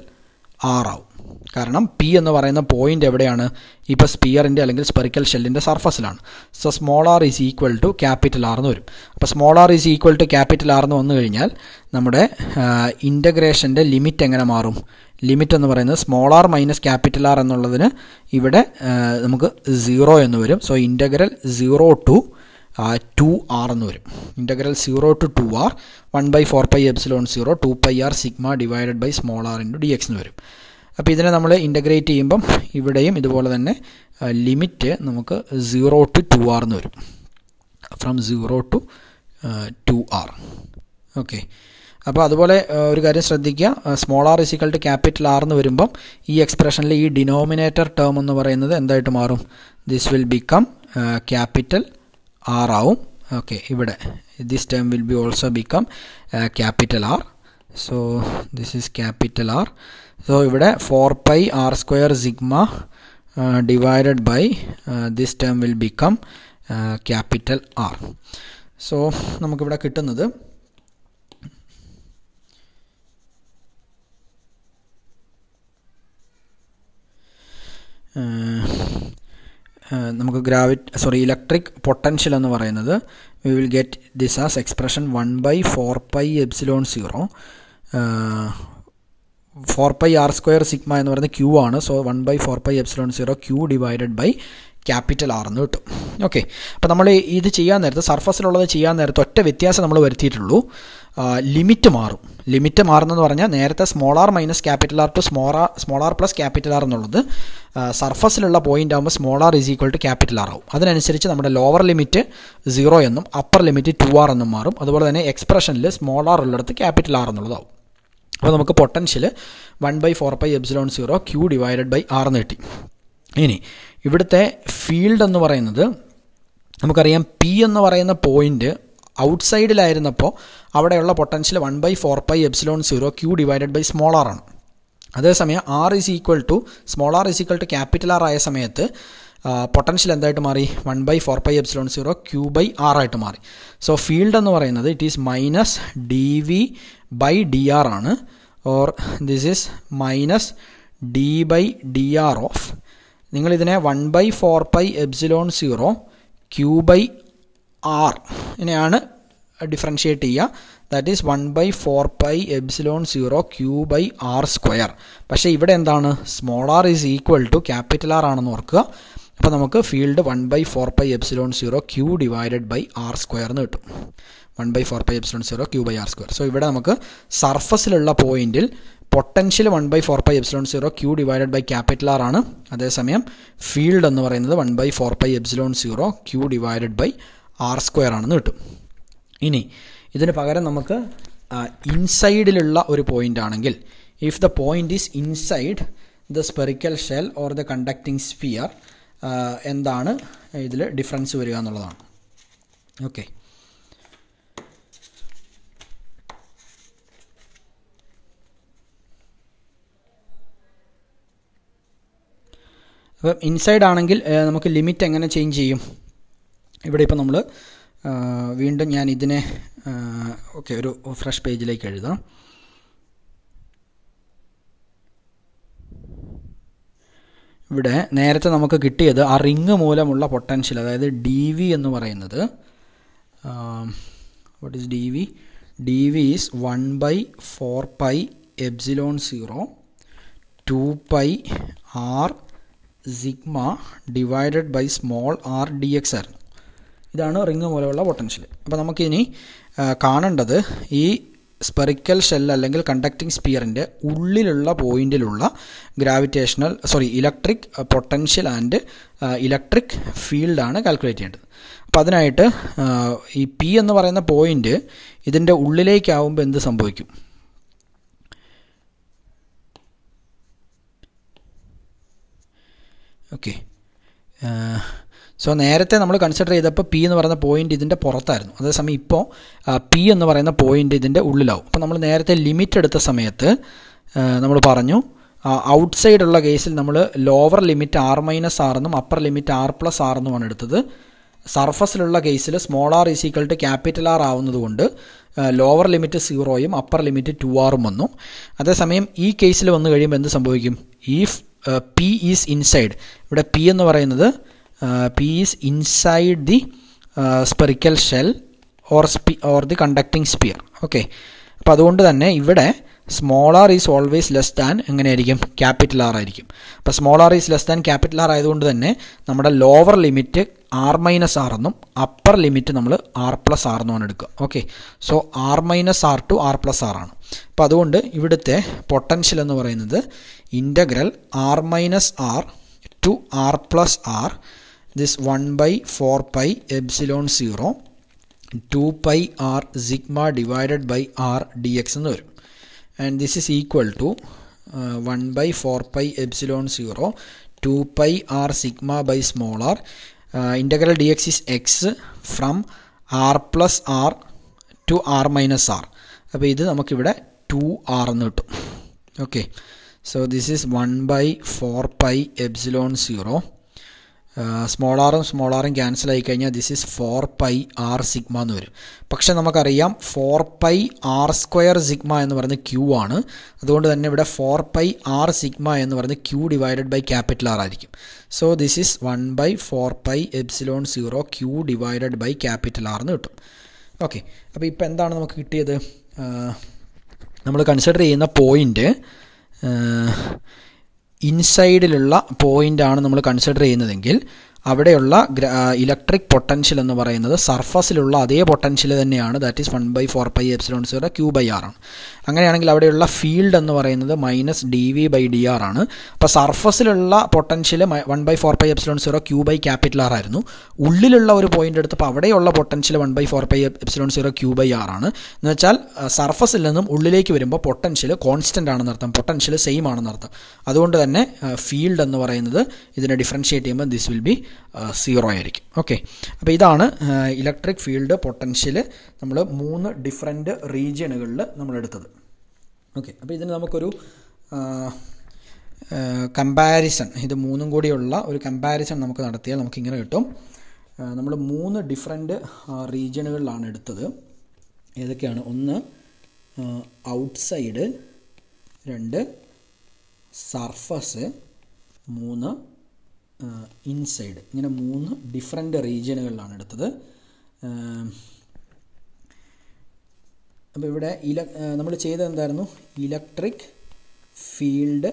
ആർ ആവും. കാരണം പി എന്ന് പറയുന്ന പോയിൻ്റ് എവിടെയാണ്? ഇപ്പോൾ സ്പിയറിൻ്റെ അല്ലെങ്കിൽ സ്പെറിക്കൽ ഷെല്ലിൻ്റെ സർഫസിലാണ്. So small R is equal to capital R എന്ന് വരും. അപ്പോൾ small R is equal to capital R എന്ന് വന്നു കഴിഞ്ഞാൽ നമ്മുടെ ഇൻ്റഗ്രേഷൻ്റെ ലിമിറ്റ് എങ്ങനെ മാറും? ലിമിറ്റ് എന്ന് പറയുന്നത് small r minus capital R എന്നുള്ളതിന് ഇവിടെ നമുക്ക് 0 എന്ന് വരും. സോ ഇൻ്റഗ്രൽ 0 to 2r എന്ന് വരും. Integral 0 to 2r 1/4πε0 2πr sigma divided by small r into d x എന്ന് വരും. അപ്പോൾ ഇതിനെ നമ്മൾ ഇൻ്റഗ്രേറ്റ് ചെയ്യുമ്പം ഇവിടെയും ഇതുപോലെ തന്നെ ലിമിറ്റ് നമുക്ക് 0 to 2r എന്ന് വരും. From 0 to 2r. ഓക്കെ, അപ്പോൾ അതുപോലെ ഒരു കാര്യം ശ്രദ്ധിക്കുക, small r is equal to capital R എന്ന് വരുമ്പം ഈ എക്സ്പ്രഷനിൽ ഈ ഡിനോമിനേറ്റർ ടേം എന്ന് പറയുന്നത് എന്തായിട്ട് മാറും? This will become capital R ആവും. ഓക്കെ, ഇവിടെ this term will be also become capital R. So this is capital R. So ഇവിടെ 4πr² sigma divided by this term will become capital R. So നമുക്കിവിടെ കിട്ടുന്നത് നമുക്ക് electric potential എന്ന് പറയുന്നത് V will get this as expression 1/4πε0 4πr² sigma എന്ന് പറയുന്നത് Q ആണ്. So 1/4πε0 Q divided by capital R എന്ന് കിട്ടും. ഓക്കെ, അപ്പോൾ നമ്മൾ ഇത് ചെയ്യാൻ നേരത്ത് സർഫസിലുള്ളത് ചെയ്യാൻ നേരത്ത് ഒറ്റ വ്യത്യാസം നമ്മൾ വരുത്തിയിട്ടുള്ളൂ, ലിമിറ്റ് മാറും. ലിമിറ്റ് മാറുന്നതെന്ന് പറഞ്ഞാൽ നേരത്തെ small r minus capital R to small r plus capital R എന്നുള്ളത് സർഫസിലുള്ള പോയിന്റ് ആകുമ്പോൾ small R is equal to capital R ആവും. അതിനനുസരിച്ച് നമ്മുടെ ലോവർ ലിമിറ്റ് 0 എന്നും അപ്പർ ലിമിറ്റ് 2r എന്നും മാറും. അതുപോലെ തന്നെ എക്സ്പ്രഷനിൽ സ്മോൾ ആർ ഉള്ളിടത്ത് ക്യാപിറ്റൽ ആർ എന്നുള്ളതാവും. അപ്പോൾ നമുക്ക് potential 1/4πε0 Q divided by R എന്ന് കിട്ടി. ഇനി ഇവിടുത്തെ ഫീൽഡ് എന്ന് പറയുന്നത് നമുക്കറിയാം, പി എന്ന് പറയുന്ന പോയിന്റ് ഔട്ട്സൈഡിലായിരുന്നപ്പോൾ അവിടെയുള്ള potential 1/4πε0 Q divided by small R ആണ്. അതേസമയം R is equal to small R is equal to capital R ആയ സമയത്ത് പൊട്ടൻഷ്യൽ എന്തായിട്ട് മാറി? 1/4πε0 ക്യൂ ബൈ ആർ ആയിട്ട് മാറി. സോ ഫീൽഡ് എന്ന് പറയുന്നത് ഇറ്റ് ഈസ് മൈനസ് dv/dr ആണ്, or this is minus d/dr of, നിങ്ങളിതിനെ 1/4πε0 ക്യൂ ബൈ ആർ ഇനെയാണ് ഡിഫറൻഷിയേറ്റ് ചെയ്യുക. That is 1/4πε0 Q by R square. പക്ഷേ ഇവിടെ എന്താണ്? Small R is equal to capital R ആണെന്ന് ഓർക്കുക. അപ്പോൾ നമുക്ക് field 1/4πε0 Q divided by R square എന്ന് കിട്ടും. 1/4πε0 Q by R square. So ഇവിടെ നമുക്ക് സർഫസിലുള്ള പോയിന്റിൽ potential 1/4πε0 Q divided by capital R ആണ്. അതേസമയം ഫീൽഡ് എന്ന് പറയുന്നത് 1/4πε0 Q divided by R square ആണെന്ന് കിട്ടും. ഇനി ഇതിന് പകരം നമുക്ക് ഇൻസൈഡിലുള്ള ഒരു പോയിന്റ് ആണെങ്കിൽ, if the point is inside the spherical shell or the conducting sphere, എന്താണ് ഇതിൽ ഡിഫറൻസ് വരിക എന്നുള്ളതാണ്. ഓക്കെ, അപ്പം ഇൻസൈഡ് ആണെങ്കിൽ നമുക്ക് ലിമിറ്റ് എങ്ങനെ ചേഞ്ച് ചെയ്യും? ഇവിടെ ഇപ്പോൾ നമ്മൾ വീണ്ടും ഞാൻ ഇതിനെ ഒരു ഫ്രഷ് പേജിലേക്ക് എഴുതാം. ഇവിടെ നേരത്തെ നമുക്ക് കിട്ടിയത് ആ റിങ് മൂലമുള്ള പൊട്ടൻഷ്യൽ, അതായത് dv എന്ന് പറയുന്നത്, what is dv? dv is 1/4πε0 2πr sigma divided by small R dx ആയിരുന്നു. ഇതാണ് റിങ് മൂലമുള്ള പൊട്ടൻഷ്യൽ. അപ്പോൾ നമുക്കിനി കാണേണ്ടത് ഈ സ്പെറിക്കൽ ഷെൽ അല്ലെങ്കിൽ കണ്ടക്ടിങ് സ്പിയറിൻ്റെ ഉള്ളിലുള്ള പോയിന്റിലുള്ള ഇലക്ട്രിക് പൊട്ടൻഷ്യൽ ആൻഡ് ഇലക്ട്രിക് ഫീൽഡാണ് കാൽക്കുലേറ്റ് ചെയ്യേണ്ടത്. അപ്പോൾ അതിനായിട്ട് ഈ പി എന്ന് പറയുന്ന പോയിന്റ് ഇതിൻ്റെ ഉള്ളിലേക്കാവുമ്പോൾ എന്ത് സംഭവിക്കും? ഓക്കെ, സോ നേരത്തെ നമ്മൾ കൺസിഡർ ചെയ്തപ്പോൾ പി എന്ന് പറയുന്ന പോയിന്റ് ഇതിൻ്റെ പുറത്തായിരുന്നു. അതേസമയം ഇപ്പോൾ പി എന്ന് പറയുന്ന പോയിന്റ് ഇതിൻ്റെ ഉള്ളിലാവും. അപ്പോൾ നമ്മൾ നേരത്തെ ലിമിറ്റ് എടുത്ത സമയത്ത് നമ്മൾ പറഞ്ഞു, ഔട്ട്സൈഡുള്ള കേസിൽ നമ്മൾ lower limit r minus R എന്നും അപ്പർ ലിമിറ്റ് r+r എന്നുമാണ് എടുത്തത്. സർഫസിലുള്ള കേസിൽ small R is equal to capital R ആവുന്നതുകൊണ്ട് ലോവർ ലിമിറ്റ് 0യും അപ്പർ ലിമിറ്റ് 2r വന്നു. അതേസമയം ഈ കേസിൽ വന്നു കഴിയുമ്പോൾ എന്ത് സംഭവിക്കും? ഇഫ് പി ഈസ് ഇൻസൈഡ്, ഇവിടെ പി എന്ന് പറയുന്നത് P is inside the spherical shell or the conducting sphere. Okay, അപ്പോൾ അതുകൊണ്ട് തന്നെ ഇവിടെ small R is always less than എങ്ങനെയായിരിക്കും? ക്യാപിറ്റൽ ആർ ആയിരിക്കും. അപ്പോൾ small R is less than capital R ആയതുകൊണ്ട് തന്നെ നമ്മുടെ lower limit r minus R എന്നും അപ്പർ ലിമിറ്റ് നമ്മൾ r+r എന്നുമാണ് എടുക്കുക. Okay, so r minus R to r+r ആണ്. അപ്പോൾ അതുകൊണ്ട് ഇവിടുത്തെ പൊട്ടൻഷ്യൽ എന്ന് പറയുന്നത് integral r minus R to r+r this 1/4πε0 2πr sigma divided by r dx എന്ന് വരും. And this is equal to 1/4πε0 2πr sigma by small r. Integral dx is x from r+r to r minus r. അപ്പോൾ ഇത് നമുക്കിവിടെ 2r എന്ന് കിട്ടും. Okay, so this is 1/4πε0 small ആറും cancel ആയി കഴിഞ്ഞാൽ ദിസ് ഈസ് 4πr സിഗ്മ എന്ന് വരും. പക്ഷെ നമുക്കറിയാം 4πr² സിഗ്മ എന്ന് പറയുന്നത് ക്യൂ ആണ്. അതുകൊണ്ട് തന്നെ ഇവിടെ 4πr സിഗ്മ എന്ന് പറയുന്നത് Q divided by capital R ആയിരിക്കും. So this is 1/4πε0 Q divided by capital R എന്ന് കിട്ടും. ഓക്കെ, അപ്പോൾ ഇപ്പോൾ എന്താണ് നമുക്ക് കിട്ടിയത്? നമ്മൾ കൺസിഡർ ചെയ്യുന്ന പോയിൻ്റ് ഇൻസൈഡിലുള്ള പോയിൻ്റാണ് നമ്മൾ കൺസിഡർ ചെയ്യുന്നതെങ്കിൽ അവിടെയുള്ള ഇലക്ട്രിക് പൊട്ടൻഷ്യൽ എന്ന് പറയുന്നത് സർഫസിലുള്ള അതേ പൊട്ടൻഷ്യൽ തന്നെയാണ്. ദാറ്റ് ഈസ് 1/4πε0 Q/R ആണ്. അങ്ങനെയാണെങ്കിൽ അവിടെയുള്ള ഫീൽഡ് എന്ന് പറയുന്നത് -dV/dr ആണ്. അപ്പോൾ സർഫസിലുള്ള പൊട്ടൻഷ്യൽ 1/4πε0 Q/R ആയിരുന്നു. ഉള്ളിലുള്ള ഒരു പോയിന്റ് എടുത്തപ്പോൾ അവിടെയുള്ള പൊട്ടൻഷ്യൽ 1/4πε0 Q/R ആണ്. എന്ന് വെച്ചാൽ സർഫസിൽ നിന്നും ഉള്ളിലേക്ക് വരുമ്പോൾ പൊട്ടൻഷ്യൽ കോൺസ്റ്റൻ്റ് ആണെന്നർത്ഥം, പൊട്ടൻഷ്യൽ സെയിം ആണെന്നർത്ഥം. അതുകൊണ്ട് തന്നെ ഫീൽഡ് എന്ന് പറയുന്നത് ഇതിനെ ഡിഫറൻഷിയേറ്റ് ചെയ്യുമ്പോൾ ദിസ് വിൽ ബി 0 ആയിരിക്കും. ഓക്കെ, അപ്പോൾ ഇതാണ് ഇലക്ട്രിക് ഫീൽഡ് പൊട്ടൻഷ്യൽ നമ്മൾ 3 ഡിഫറെൻറ്റ് റീജിയനുകളിൽ നമ്മൾ എടുത്തത്. ഓക്കെ, അപ്പോൾ ഇതിന് നമുക്കൊരു കമ്പാരിസൺ, ഇത് മൂന്നും കൂടിയുള്ള ഒരു കമ്പാരിസൺ നമുക്ക് നടത്തിയാൽ നമുക്കിങ്ങനെ കിട്ടും. നമ്മൾ 3 ഡിഫറെൻറ്റ് റീജിയനുകളിലാണ് എടുത്തത്. ഏതൊക്കെയാണ്? 1 ഔട്ട്സൈഡ്, 2 സർഫസ്, 3 ഇൻസൈഡ്. ഇങ്ങനെ 3 ഡിഫറെൻറ്റ് റീജിയനുകളിലാണ് എടുത്തത്. അപ്പോൾ ഇവിടെ നമ്മൾ ചെയ്തത് എന്തായിരുന്നു? Electric field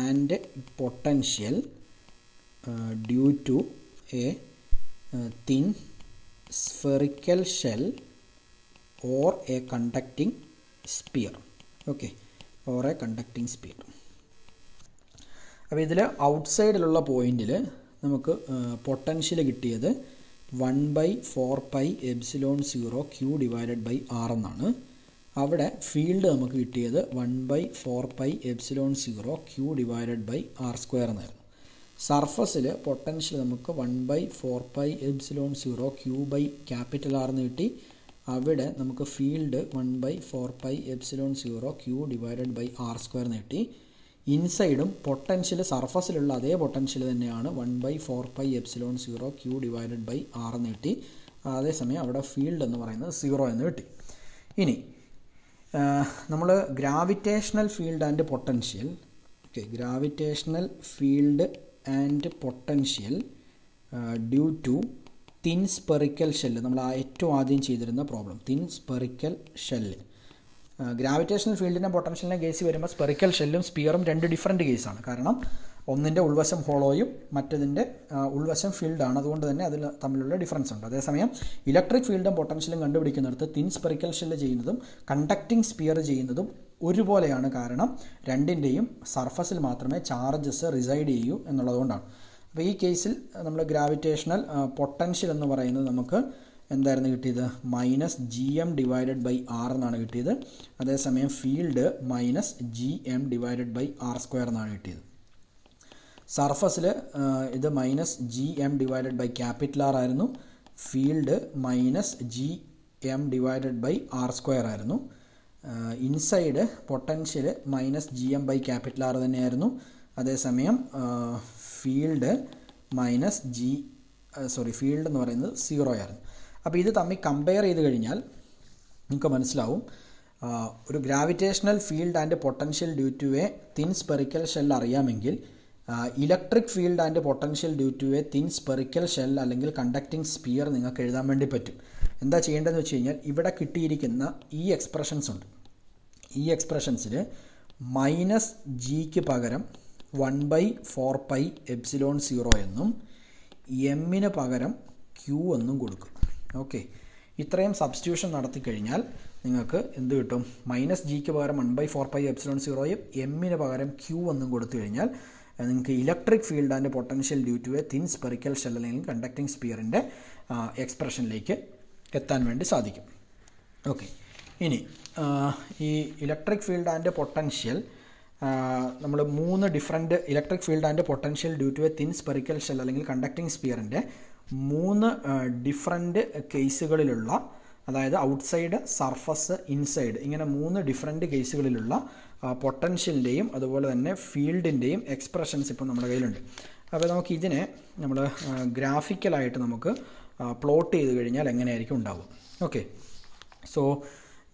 and potential due to a thin spherical shell or a conducting sphere. Okay, or a conducting sphere. അപ്പോൾ ഇതിൽ ഔട്ട്സൈഡിലുള്ള പോയിന്റിൽ നമുക്ക് പൊട്ടൻഷ്യൽ കിട്ടിയത് 1/4πε0 Q/R എന്നാണ്. അവിടെ ഫീൽഡ് നമുക്ക് കിട്ടിയത് 1/4πε0 Q/R² എന്നായിരുന്നു. സർഫസിൽ പൊട്ടൻഷ്യൽ നമുക്ക് 1/4πε0 Q/R എന്ന് കിട്ടി. അവിടെ നമുക്ക് ഫീൽഡ് 1/4πε0 Q/R² എന്ന് കിട്ടി. ഇൻസൈഡും പൊട്ടൻഷ്യൽ സർഫസിലുള്ള അതേ പൊട്ടൻഷ്യൽ തന്നെയാണ് 1/4πε0 Q/R എന്ന് കിട്ടി. അതേസമയം അവിടെ ഫീൽഡ് എന്ന് പറയുന്നത് 0 എന്ന് കിട്ടി. ഇനി നമ്മൾ gravitational field and potential, okay, gravitational field and potential due to thin spherical shell, നമ്മൾ ഏറ്റവും ആദ്യം ചെയ്തിരുന്ന problem thin spherical shell. Gravitational ഫീൽഡിൻ്റെ പൊട്ടൻഷ്യലിനെ കേസ് വരുമ്പോൾ സ്പെറിക്കൽ ഷെല്ലും സ്പിയറും 2 ഡിഫറൻറ്റ് കേസാണ്. കാരണം ഒന്നിൻ്റെ ഉൾവശം ഹോളോയും മറ്റതിൻ്റെ ഉൾവശം ഫീൽഡാണ്. അതുകൊണ്ട് തന്നെ അതിൽ തമ്മിലുള്ള ഡിഫറൻസ് ഉണ്ട്. അതേസമയം ഇലക്ട്രിക് ഫീൽഡും പൊട്ടൻഷ്യലും കണ്ടുപിടിക്കുന്നിടത്ത് തിൻ സ്പെറിക്കൽ ഷെല്ല് ചെയ്യുന്നതും കണ്ടക്റ്റിംഗ് സ്പിയർ ചെയ്യുന്നതും ഒരുപോലെയാണ്. കാരണം രണ്ടിൻ്റെയും സർഫസിൽ മാത്രമേ ചാർജസ് റിസൈഡ് ചെയ്യൂ എന്നുള്ളതുകൊണ്ടാണ്. അപ്പോൾ ഈ കേസിൽ നമ്മൾ ഗ്രാവിറ്റേഷണൽ പൊട്ടൻഷ്യൽ എന്ന് പറയുന്നത് നമുക്ക് എന്തായിരുന്നു കിട്ടിയത്? -GM/R എന്നാണ് കിട്ടിയത്. അതേസമയം ഫീൽഡ് -GM/R² എന്നാണ് കിട്ടിയത്. സർഫസിൽ ഇത് -GM/R ആയിരുന്നു. ഫീൽഡ് -GM/R² ആയിരുന്നു. ഇൻസൈഡ് പൊട്ടൻഷ്യൽ -GM/R തന്നെയായിരുന്നു. അതേസമയം ഫീൽഡ് ഫീൽഡ് എന്ന് പറയുന്നത് 0 ആയിരുന്നു. അപ്പോൾ ഇത് തമ്മിൽ കമ്പയർ ചെയ്ത് കഴിഞ്ഞാൽ നിങ്ങൾക്ക് മനസ്സിലാവും ഒരു gravitational field and potential due to a thin spherical shell അറിയാമെങ്കിൽ electric field and potential due to a thin spherical shell അല്ലെങ്കിൽ കണ്ടക്റ്റിംഗ് സ്പിയർ നിങ്ങൾക്ക് എഴുതാൻ വേണ്ടി പറ്റും. എന്താ ചെയ്യേണ്ടതെന്ന് വെച്ച് കഴിഞ്ഞാൽ ഇവിടെ കിട്ടിയിരിക്കുന്ന ഈ എക്സ്പ്രഷൻസ് ഉണ്ട്. ഈ എക്സ്പ്രഷൻസിൽ -Gക്ക് പകരം 1/4πε0 എന്നും എമ്മിന് പകരം Q എന്നും കൊടുക്കും. ഓക്കെ, ഇത്രയും സബ്സ്റ്റിറ്റ്യൂഷൻ നടത്തി കഴിഞ്ഞാൽ നിങ്ങൾക്ക് എന്ത് കിട്ടും? -Gക്ക് പകരം 1/4πε0യും എമ്മിന് പകരം Q എന്നും കൊടുത്തു കഴിഞ്ഞാൽ നിങ്ങൾക്ക് electric field and potential due to a thin spherical shell അല്ലെങ്കിൽ കണ്ടക്റ്റിംഗ് സ്പിയറിൻ്റെ എക്സ്പ്രഷനിലേക്ക് എത്താൻ വേണ്ടി സാധിക്കും. ഓക്കെ, ഇനി ഈ ഇലക്ട്രിക് ഫീൽഡ് ആൻഡ് പൊട്ടൻഷ്യൽ നമ്മൾ 3 different electric field and potential due to a thin spherical shell അല്ലെങ്കിൽ കണ്ടക്റ്റിംഗ് സ്പിയറിൻ്റെ 3 ഡിഫറെൻറ്റ് കേസുകളിലുള്ള, അതായത് ഔട്ട്സൈഡ്, സർഫസ്, ഇൻസൈഡ്, ഇങ്ങനെ 3 ഡിഫറെൻറ്റ് കേസുകളിലുള്ള പൊട്ടൻഷ്യലിൻ്റെയും അതുപോലെ തന്നെ ഫീൽഡിൻ്റെയും എക്സ്പ്രഷൻസ് ഇപ്പോൾ നമ്മുടെ കയ്യിലുണ്ട്. അപ്പോൾ നമുക്ക് ഇതിനെ നമ്മൾ ഗ്രാഫിക്കലായിട്ട് നമുക്ക് പ്ലോട്ട് ചെയ്ത് കഴിഞ്ഞാൽ എങ്ങനെയായിരിക്കും ഉണ്ടാവും. ഓക്കെ, സോ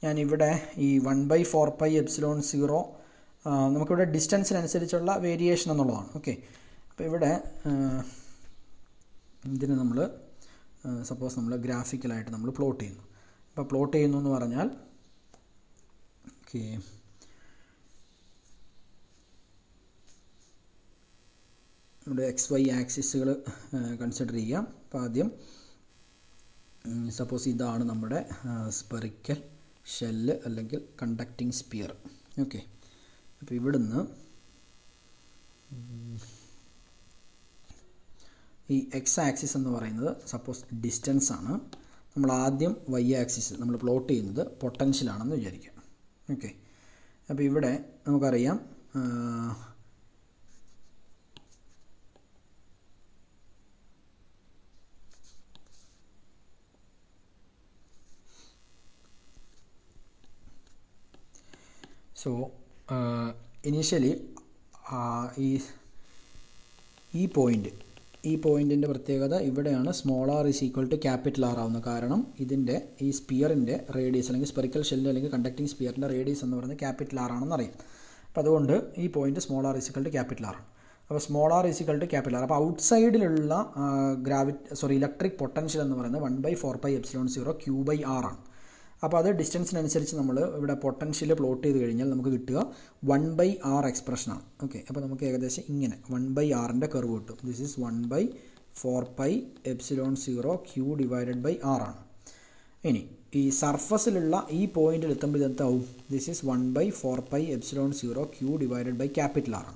ഞാനിവിടെ ഈ 1/4πε0 നമുക്കിവിടെ ഡിസ്റ്റൻസിനനുസരിച്ചുള്ള വേരിയേഷൻ എന്നുള്ളതാണ്. ഓക്കെ, അപ്പോൾ ഇവിടെ ഇതിന് നമ്മൾ സപ്പോസ് നമ്മൾ ഗ്രാഫിക്കലായിട്ട് നമ്മൾ പ്ലോട്ട് ചെയ്യുന്നു. അപ്പോൾ പ്ലോട്ട് ചെയ്യുന്നു എന്ന് പറഞ്ഞാൽ ഓക്കെ, നമ്മുടെ XY ആക്സിസുകൾ കൺസിഡർ ചെയ്യാം. അപ്പോൾ ആദ്യം സപ്പോസ് ഇതാണ് നമ്മുടെ സ്പെറിക്കൽ ഷെല്ല് അല്ലെങ്കിൽ കണ്ടക്റ്റിംഗ് സ്പിയർ. ഓക്കെ, അപ്പോൾ ഇവിടുന്ന് ഈ X ആക്സിസ് എന്ന് പറയുന്നത് സപ്പോസ് ഡിസ്റ്റൻസ് ആണ്. നമ്മൾ ആദ്യം Y ആക്സിസ് നമ്മൾ പ്ലോട്ട് ചെയ്യുന്നത് പൊട്ടൻഷ്യലാണെന്ന് വിചാരിക്കാം. ഓക്കെ, അപ്പോൾ ഇവിടെ നമുക്കറിയാം സോ ഇനീഷ്യലി ഈ പോയിൻറ്റിൻ്റെ പ്രത്യേകത ഇവിടെയാണ് സ്മോൾ r = R ആവുന്നത്. കാരണം ഇതിൻ്റെ ഈ സ്പിയറിൻ്റെ റേഡിയസ് അല്ലെങ്കിൽ സ്പെറിക്കൽ ഷെല്ല് അല്ലെങ്കിൽ കണ്ടക്റ്റിംഗ് സ്പിയറിൻ്റെ റേഡിയസ് എന്ന് പറയുന്നത് R ആണെന്ന് അറിയാം. അപ്പോൾ അതുകൊണ്ട് ഈ പോയിൻറ്റ് സ്മോൾ r = R ആണ്. അപ്പോൾ സ്മോൾ r = R. അപ്പോൾ ഔട്ട്സൈഡിലുള്ള ഇലക്ട്രിക് പൊട്ടൻഷ്യൽ എന്ന് പറയുന്നത് 1/4πε0 Q/R ആണ്. അപ്പോൾ അത് ഡിസ്റ്റൻസിനനുസരിച്ച് നമ്മൾ ഇവിടെ പൊട്ടൻഷ്യൽ പ്ലോട്ട് ചെയ്ത് കഴിഞ്ഞാൽ നമുക്ക് കിട്ടുക 1/R എക്സ്പ്രഷനാണ്. ഓക്കെ, അപ്പോൾ നമുക്ക് ഏകദേശം ഇങ്ങനെ 1/Rൻ്റെ കർവ് കിട്ടും. ദിസ് ഈസ് 1/4πε0 Q/R ആണ്. ഇനി ഈ സർഫസിലുള്ള ഈ പോയിന്റിൽ എത്തുമ്പോൾ ഇതെന്താവും? ദിസ് ഈസ് 1/4πε0 Q/R ആണ്.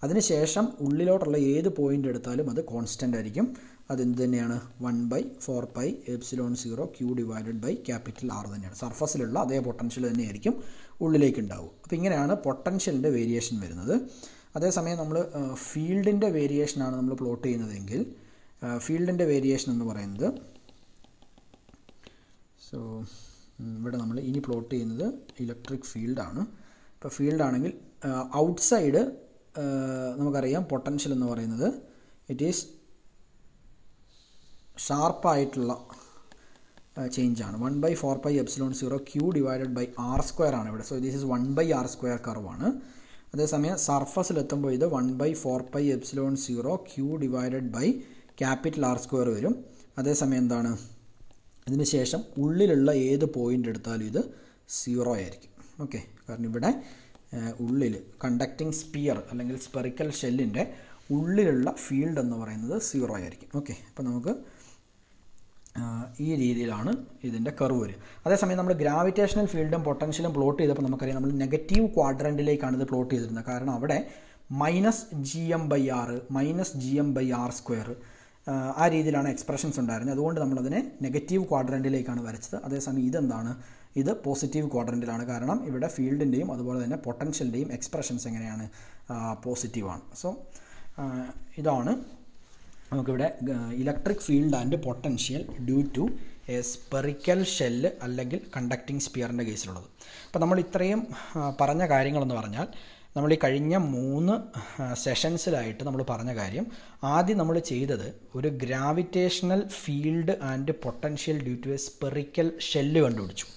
അതിനുശേഷം ഉള്ളിലോട്ടുള്ള ഏത് പോയിന്റ് എടുത്താലും അത് കോൺസ്റ്റൻ്റ് ആയിരിക്കും. അതെന്ത് തന്നെയാണ്? 1/4πε0 Q/R തന്നെയാണ്. സർഫസിലുള്ള അതേ പൊട്ടൻഷ്യൽ തന്നെയായിരിക്കും ഉള്ളിലേക്ക് ഉണ്ടാവും. അപ്പോൾ ഇങ്ങനെയാണ് പൊട്ടൻഷ്യലിൻ്റെ വേരിയേഷൻ വരുന്നത്. അതേസമയം നമ്മൾ ഫീൽഡിൻ്റെ വേരിയേഷനാണ് നമ്മൾ പ്ലോട്ട് ചെയ്യുന്നതെങ്കിൽ ഫീൽഡിൻ്റെ വേരിയേഷൻ എന്ന് പറയുന്നത് സോ ഇവിടെ നമ്മൾ ഇനി പ്ലോട്ട് ചെയ്യുന്നത് ഇലക്ട്രിക് ഫീൽഡാണ്. ഇപ്പോൾ ഫീൽഡാണെങ്കിൽ ഔട്ട്സൈഡ് നമുക്കറിയാം പൊട്ടൻഷ്യൽ എന്ന് പറയുന്നത് ഇറ്റ് ഈസ് ഷാർപ്പായിട്ടുള്ള ചേഞ്ചാണ്. 1/4πε0 Q/R² ആണ് ഇവിടെ. So this is 1/R² കർവാണ്. അതേസമയം സർഫസിലെത്തുമ്പോൾ ഇത് 1/4πε0 Q/R² വരും. അതേസമയം എന്താണ്? ഇതിന് ശേഷം ഉള്ളിലുള്ള ഏത് പോയിൻ്റ് എടുത്താലും ഇത് 0 ആയിരിക്കും. ഓക്കെ, കാരണം ഇവിടെ ഉള്ളിൽ കണ്ടക്റ്റിംഗ് സ്പിയർ അല്ലെങ്കിൽ സ്പെറിക്കൽ ഷെല്ലിൻ്റെ ഉള്ളിലുള്ള ഫീൽഡ് എന്ന് പറയുന്നത് 0 ആയിരിക്കും. ഓക്കെ, അപ്പോൾ നമുക്ക് ഈ രീതിയിലാണ് ഇതിൻ്റെ കർവ് വരിക. അതേസമയം നമ്മൾ ഗ്രാവിറ്റേഷണൽ ഫീൽഡും പൊട്ടൻഷ്യലും പ്ലോട്ട് ചെയ്തപ്പോൾ നമുക്കറിയാം നമ്മൾ നെഗറ്റീവ് ക്വാഡ്രൻറ്റിലേക്കാണ് ഇത് പ്ലോട്ട് ചെയ്തിരുന്നത്. കാരണം അവിടെ -gm/r -gm/r² ആ രീതിയിലാണ് എക്സ്പ്രഷൻസ് ഉണ്ടായിരുന്നത്. അതുകൊണ്ട് നമ്മളതിനെ നെഗറ്റീവ് ക്വാഡ്രൻറ്റിലേക്കാണ് വരച്ചത്. അതേസമയം ഇതെന്താണ്? ഇത് പോസിറ്റീവ് ക്വാഡ്രൻറ്റിലാണ്. കാരണം ഇവിടെ ഫീൽഡിൻ്റെയും അതുപോലെ തന്നെ പൊട്ടൻഷ്യലിൻ്റെയും എക്സ്പ്രഷൻസ് എങ്ങനെയാണ്? പോസിറ്റീവാണ്. സോ ഇതാണ് നമുക്കിവിടെ electric field and potential due to a spherical shell അല്ലെങ്കിൽ കണ്ടക്റ്റിംഗ് സ്പിയറിൻ്റെ കേസിലുള്ളത്. അപ്പോൾ നമ്മൾ ഇത്രയും പറഞ്ഞ കാര്യങ്ങളെന്ന് പറഞ്ഞാൽ നമ്മൾ ഈ കഴിഞ്ഞ 3 സെഷൻസിലായിട്ട് നമ്മൾ പറഞ്ഞ കാര്യം, ആദ്യം നമ്മൾ ചെയ്തത് ഒരു gravitational field and potential due to a spherical shell കണ്ടുപിടിച്ചു.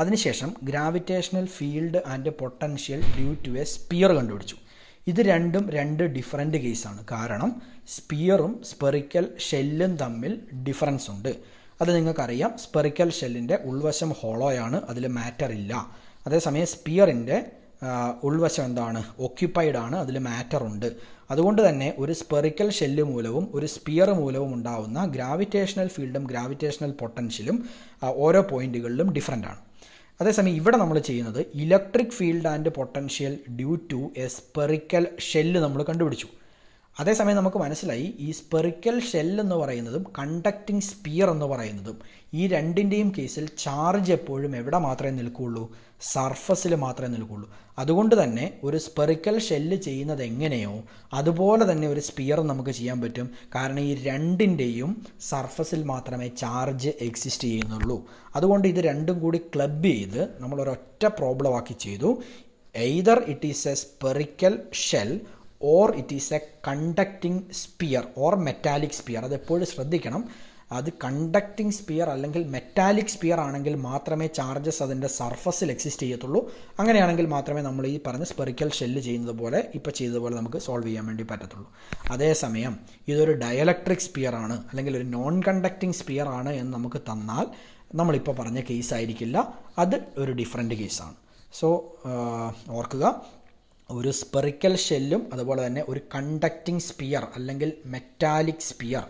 അതിനുശേഷം gravitational field and potential due to a sphere കണ്ടുപിടിച്ചു. ഇത് രണ്ടും 2 ഡിഫറൻറ്റ് കേസാണ്. കാരണം സ്പിയറും സ്പെറിക്കൽ ഷെല്ലും തമ്മിൽ ഡിഫറൻസ് ഉണ്ട്. അത് നിങ്ങൾക്കറിയാം. സ്പെറിക്കൽ ഷെല്ലിൻ്റെ ഉൾവശം ഹോളോയാണ്, അതിൽ മാറ്റർ ഇല്ല. അതേസമയം സ്പിയറിൻ്റെ ഉൾവശം എന്താണ്? ഓക്യുപ്പൈഡ് ആണ്, അതിൽ മാറ്റർ ഉണ്ട്. അതുകൊണ്ട് തന്നെ ഒരു സ്പെറിക്കൽ ഷെല്ല് മൂലവും ഒരു സ്പിയർ മൂലവും ഉണ്ടാവുന്ന ഗ്രാവിറ്റേഷണൽ ഫീൽഡും ഗ്രാവിറ്റേഷണൽ പൊട്ടൻഷ്യലും ഓരോ പോയിന്റുകളിലും ഡിഫറൻ്റ് ആണ്. അതേസമയം ഇവിടെ നമ്മൾ ചെയ്യുന്നത് electric field and potential due to a spherical shell നമ്മൾ കണ്ടുപിടിച്ചു. അതേസമയം നമുക്ക് മനസ്സിലായി ഈ സ്പെറിക്കൽ ഷെല്ല് എന്ന് പറയുന്നതും കണ്ടക്റ്റിംഗ് സ്പിയർ എന്ന് പറയുന്നതും ഈ രണ്ടിൻ്റെയും കേസിൽ ചാർജ് എപ്പോഴും എവിടെ മാത്രമേ നിൽക്കുകയുള്ളൂ? സർഫസിൽ മാത്രമേ നിൽക്കുകയുള്ളൂ. അതുകൊണ്ട് തന്നെ ഒരു സ്പെറിക്കൽ ഷെല്ല് ചെയ്യുന്നത് എങ്ങനെയോ അതുപോലെ തന്നെ ഒരു സ്പിയർ നമുക്ക് ചെയ്യാൻ പറ്റും. കാരണം ഈ രണ്ടിൻ്റെയും സർഫസിൽ മാത്രമേ ചാർജ് എക്സിസ്റ്റ് ചെയ്യുന്നുള്ളൂ. അതുകൊണ്ട് ഇത് രണ്ടും കൂടി ക്ലബ് ചെയ്ത് നമ്മൾ ഒരൊറ്റ പ്രോബ്ലം ആക്കി ചെയ്തു. Either it is a spherical shell or it is a conducting sphere or metallic sphere. അതെപ്പോഴും ശ്രദ്ധിക്കണം. അത് കണ്ടക്റ്റിംഗ് സ്പിയർ അല്ലെങ്കിൽ മെറ്റാലിക് സ്പിയർ ആണെങ്കിൽ മാത്രമേ ചാർജസ് അതിൻ്റെ സർഫസിൽ എക്സിസ്റ്റ് ചെയ്യത്തുള്ളൂ. അങ്ങനെയാണെങ്കിൽ മാത്രമേ നമ്മൾ ഈ പറഞ്ഞ സ്പെറിക്കൽ ഷെല്ല് ചെയ്യുന്നത് പോലെ ഇപ്പോൾ ചെയ്തതുപോലെ നമുക്ക് സോൾവ് ചെയ്യാൻ വേണ്ടി പറ്റത്തുള്ളൂ. അതേസമയം ഇതൊരു ഡയലക്ട്രിക് സ്പിയർ ആണ് അല്ലെങ്കിൽ ഒരു നോൺ കണ്ടക്റ്റിംഗ് സ്പിയർ ആണ് എന്ന് നമുക്ക് തന്നാൽ നമ്മളിപ്പോൾ പറഞ്ഞ കേസ് ആയിരിക്കില്ല, അത് ഒരു ഡിഫറെൻ്റ് കേസാണ്. സോ ഓർക്കുക, ഒരു സ്പെറിക്കൽ ഷെല്ലും അതുപോലെ തന്നെ ഒരു കണ്ടക്റ്റിംഗ് സ്പിയർ അല്ലെങ്കിൽ മെറ്റാലിക് സ്പിയർ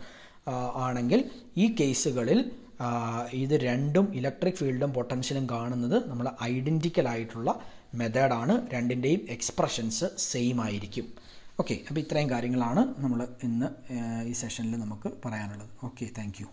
ആണെങ്കിൽ ഈ കേസുകളിൽ ഇത് രണ്ടും ഇലക്ട്രിക് ഫീൽഡും പൊട്ടൻഷ്യലും കാണുന്നത് നമ്മൾ ഐഡൻറ്റിക്കൽ ആയിട്ടുള്ള മെത്തേഡാണ്. രണ്ടിൻ്റെയും എക്സ്പ്രഷൻസ് സെയിം ആയിരിക്കും. ഓക്കെ, അപ്പോൾ ഇത്രയും കാര്യങ്ങളാണ് നമ്മൾ ഇന്ന് ഈ സെഷനിൽ നമുക്ക് പറയാനുള്ളത്. Okay, thank you.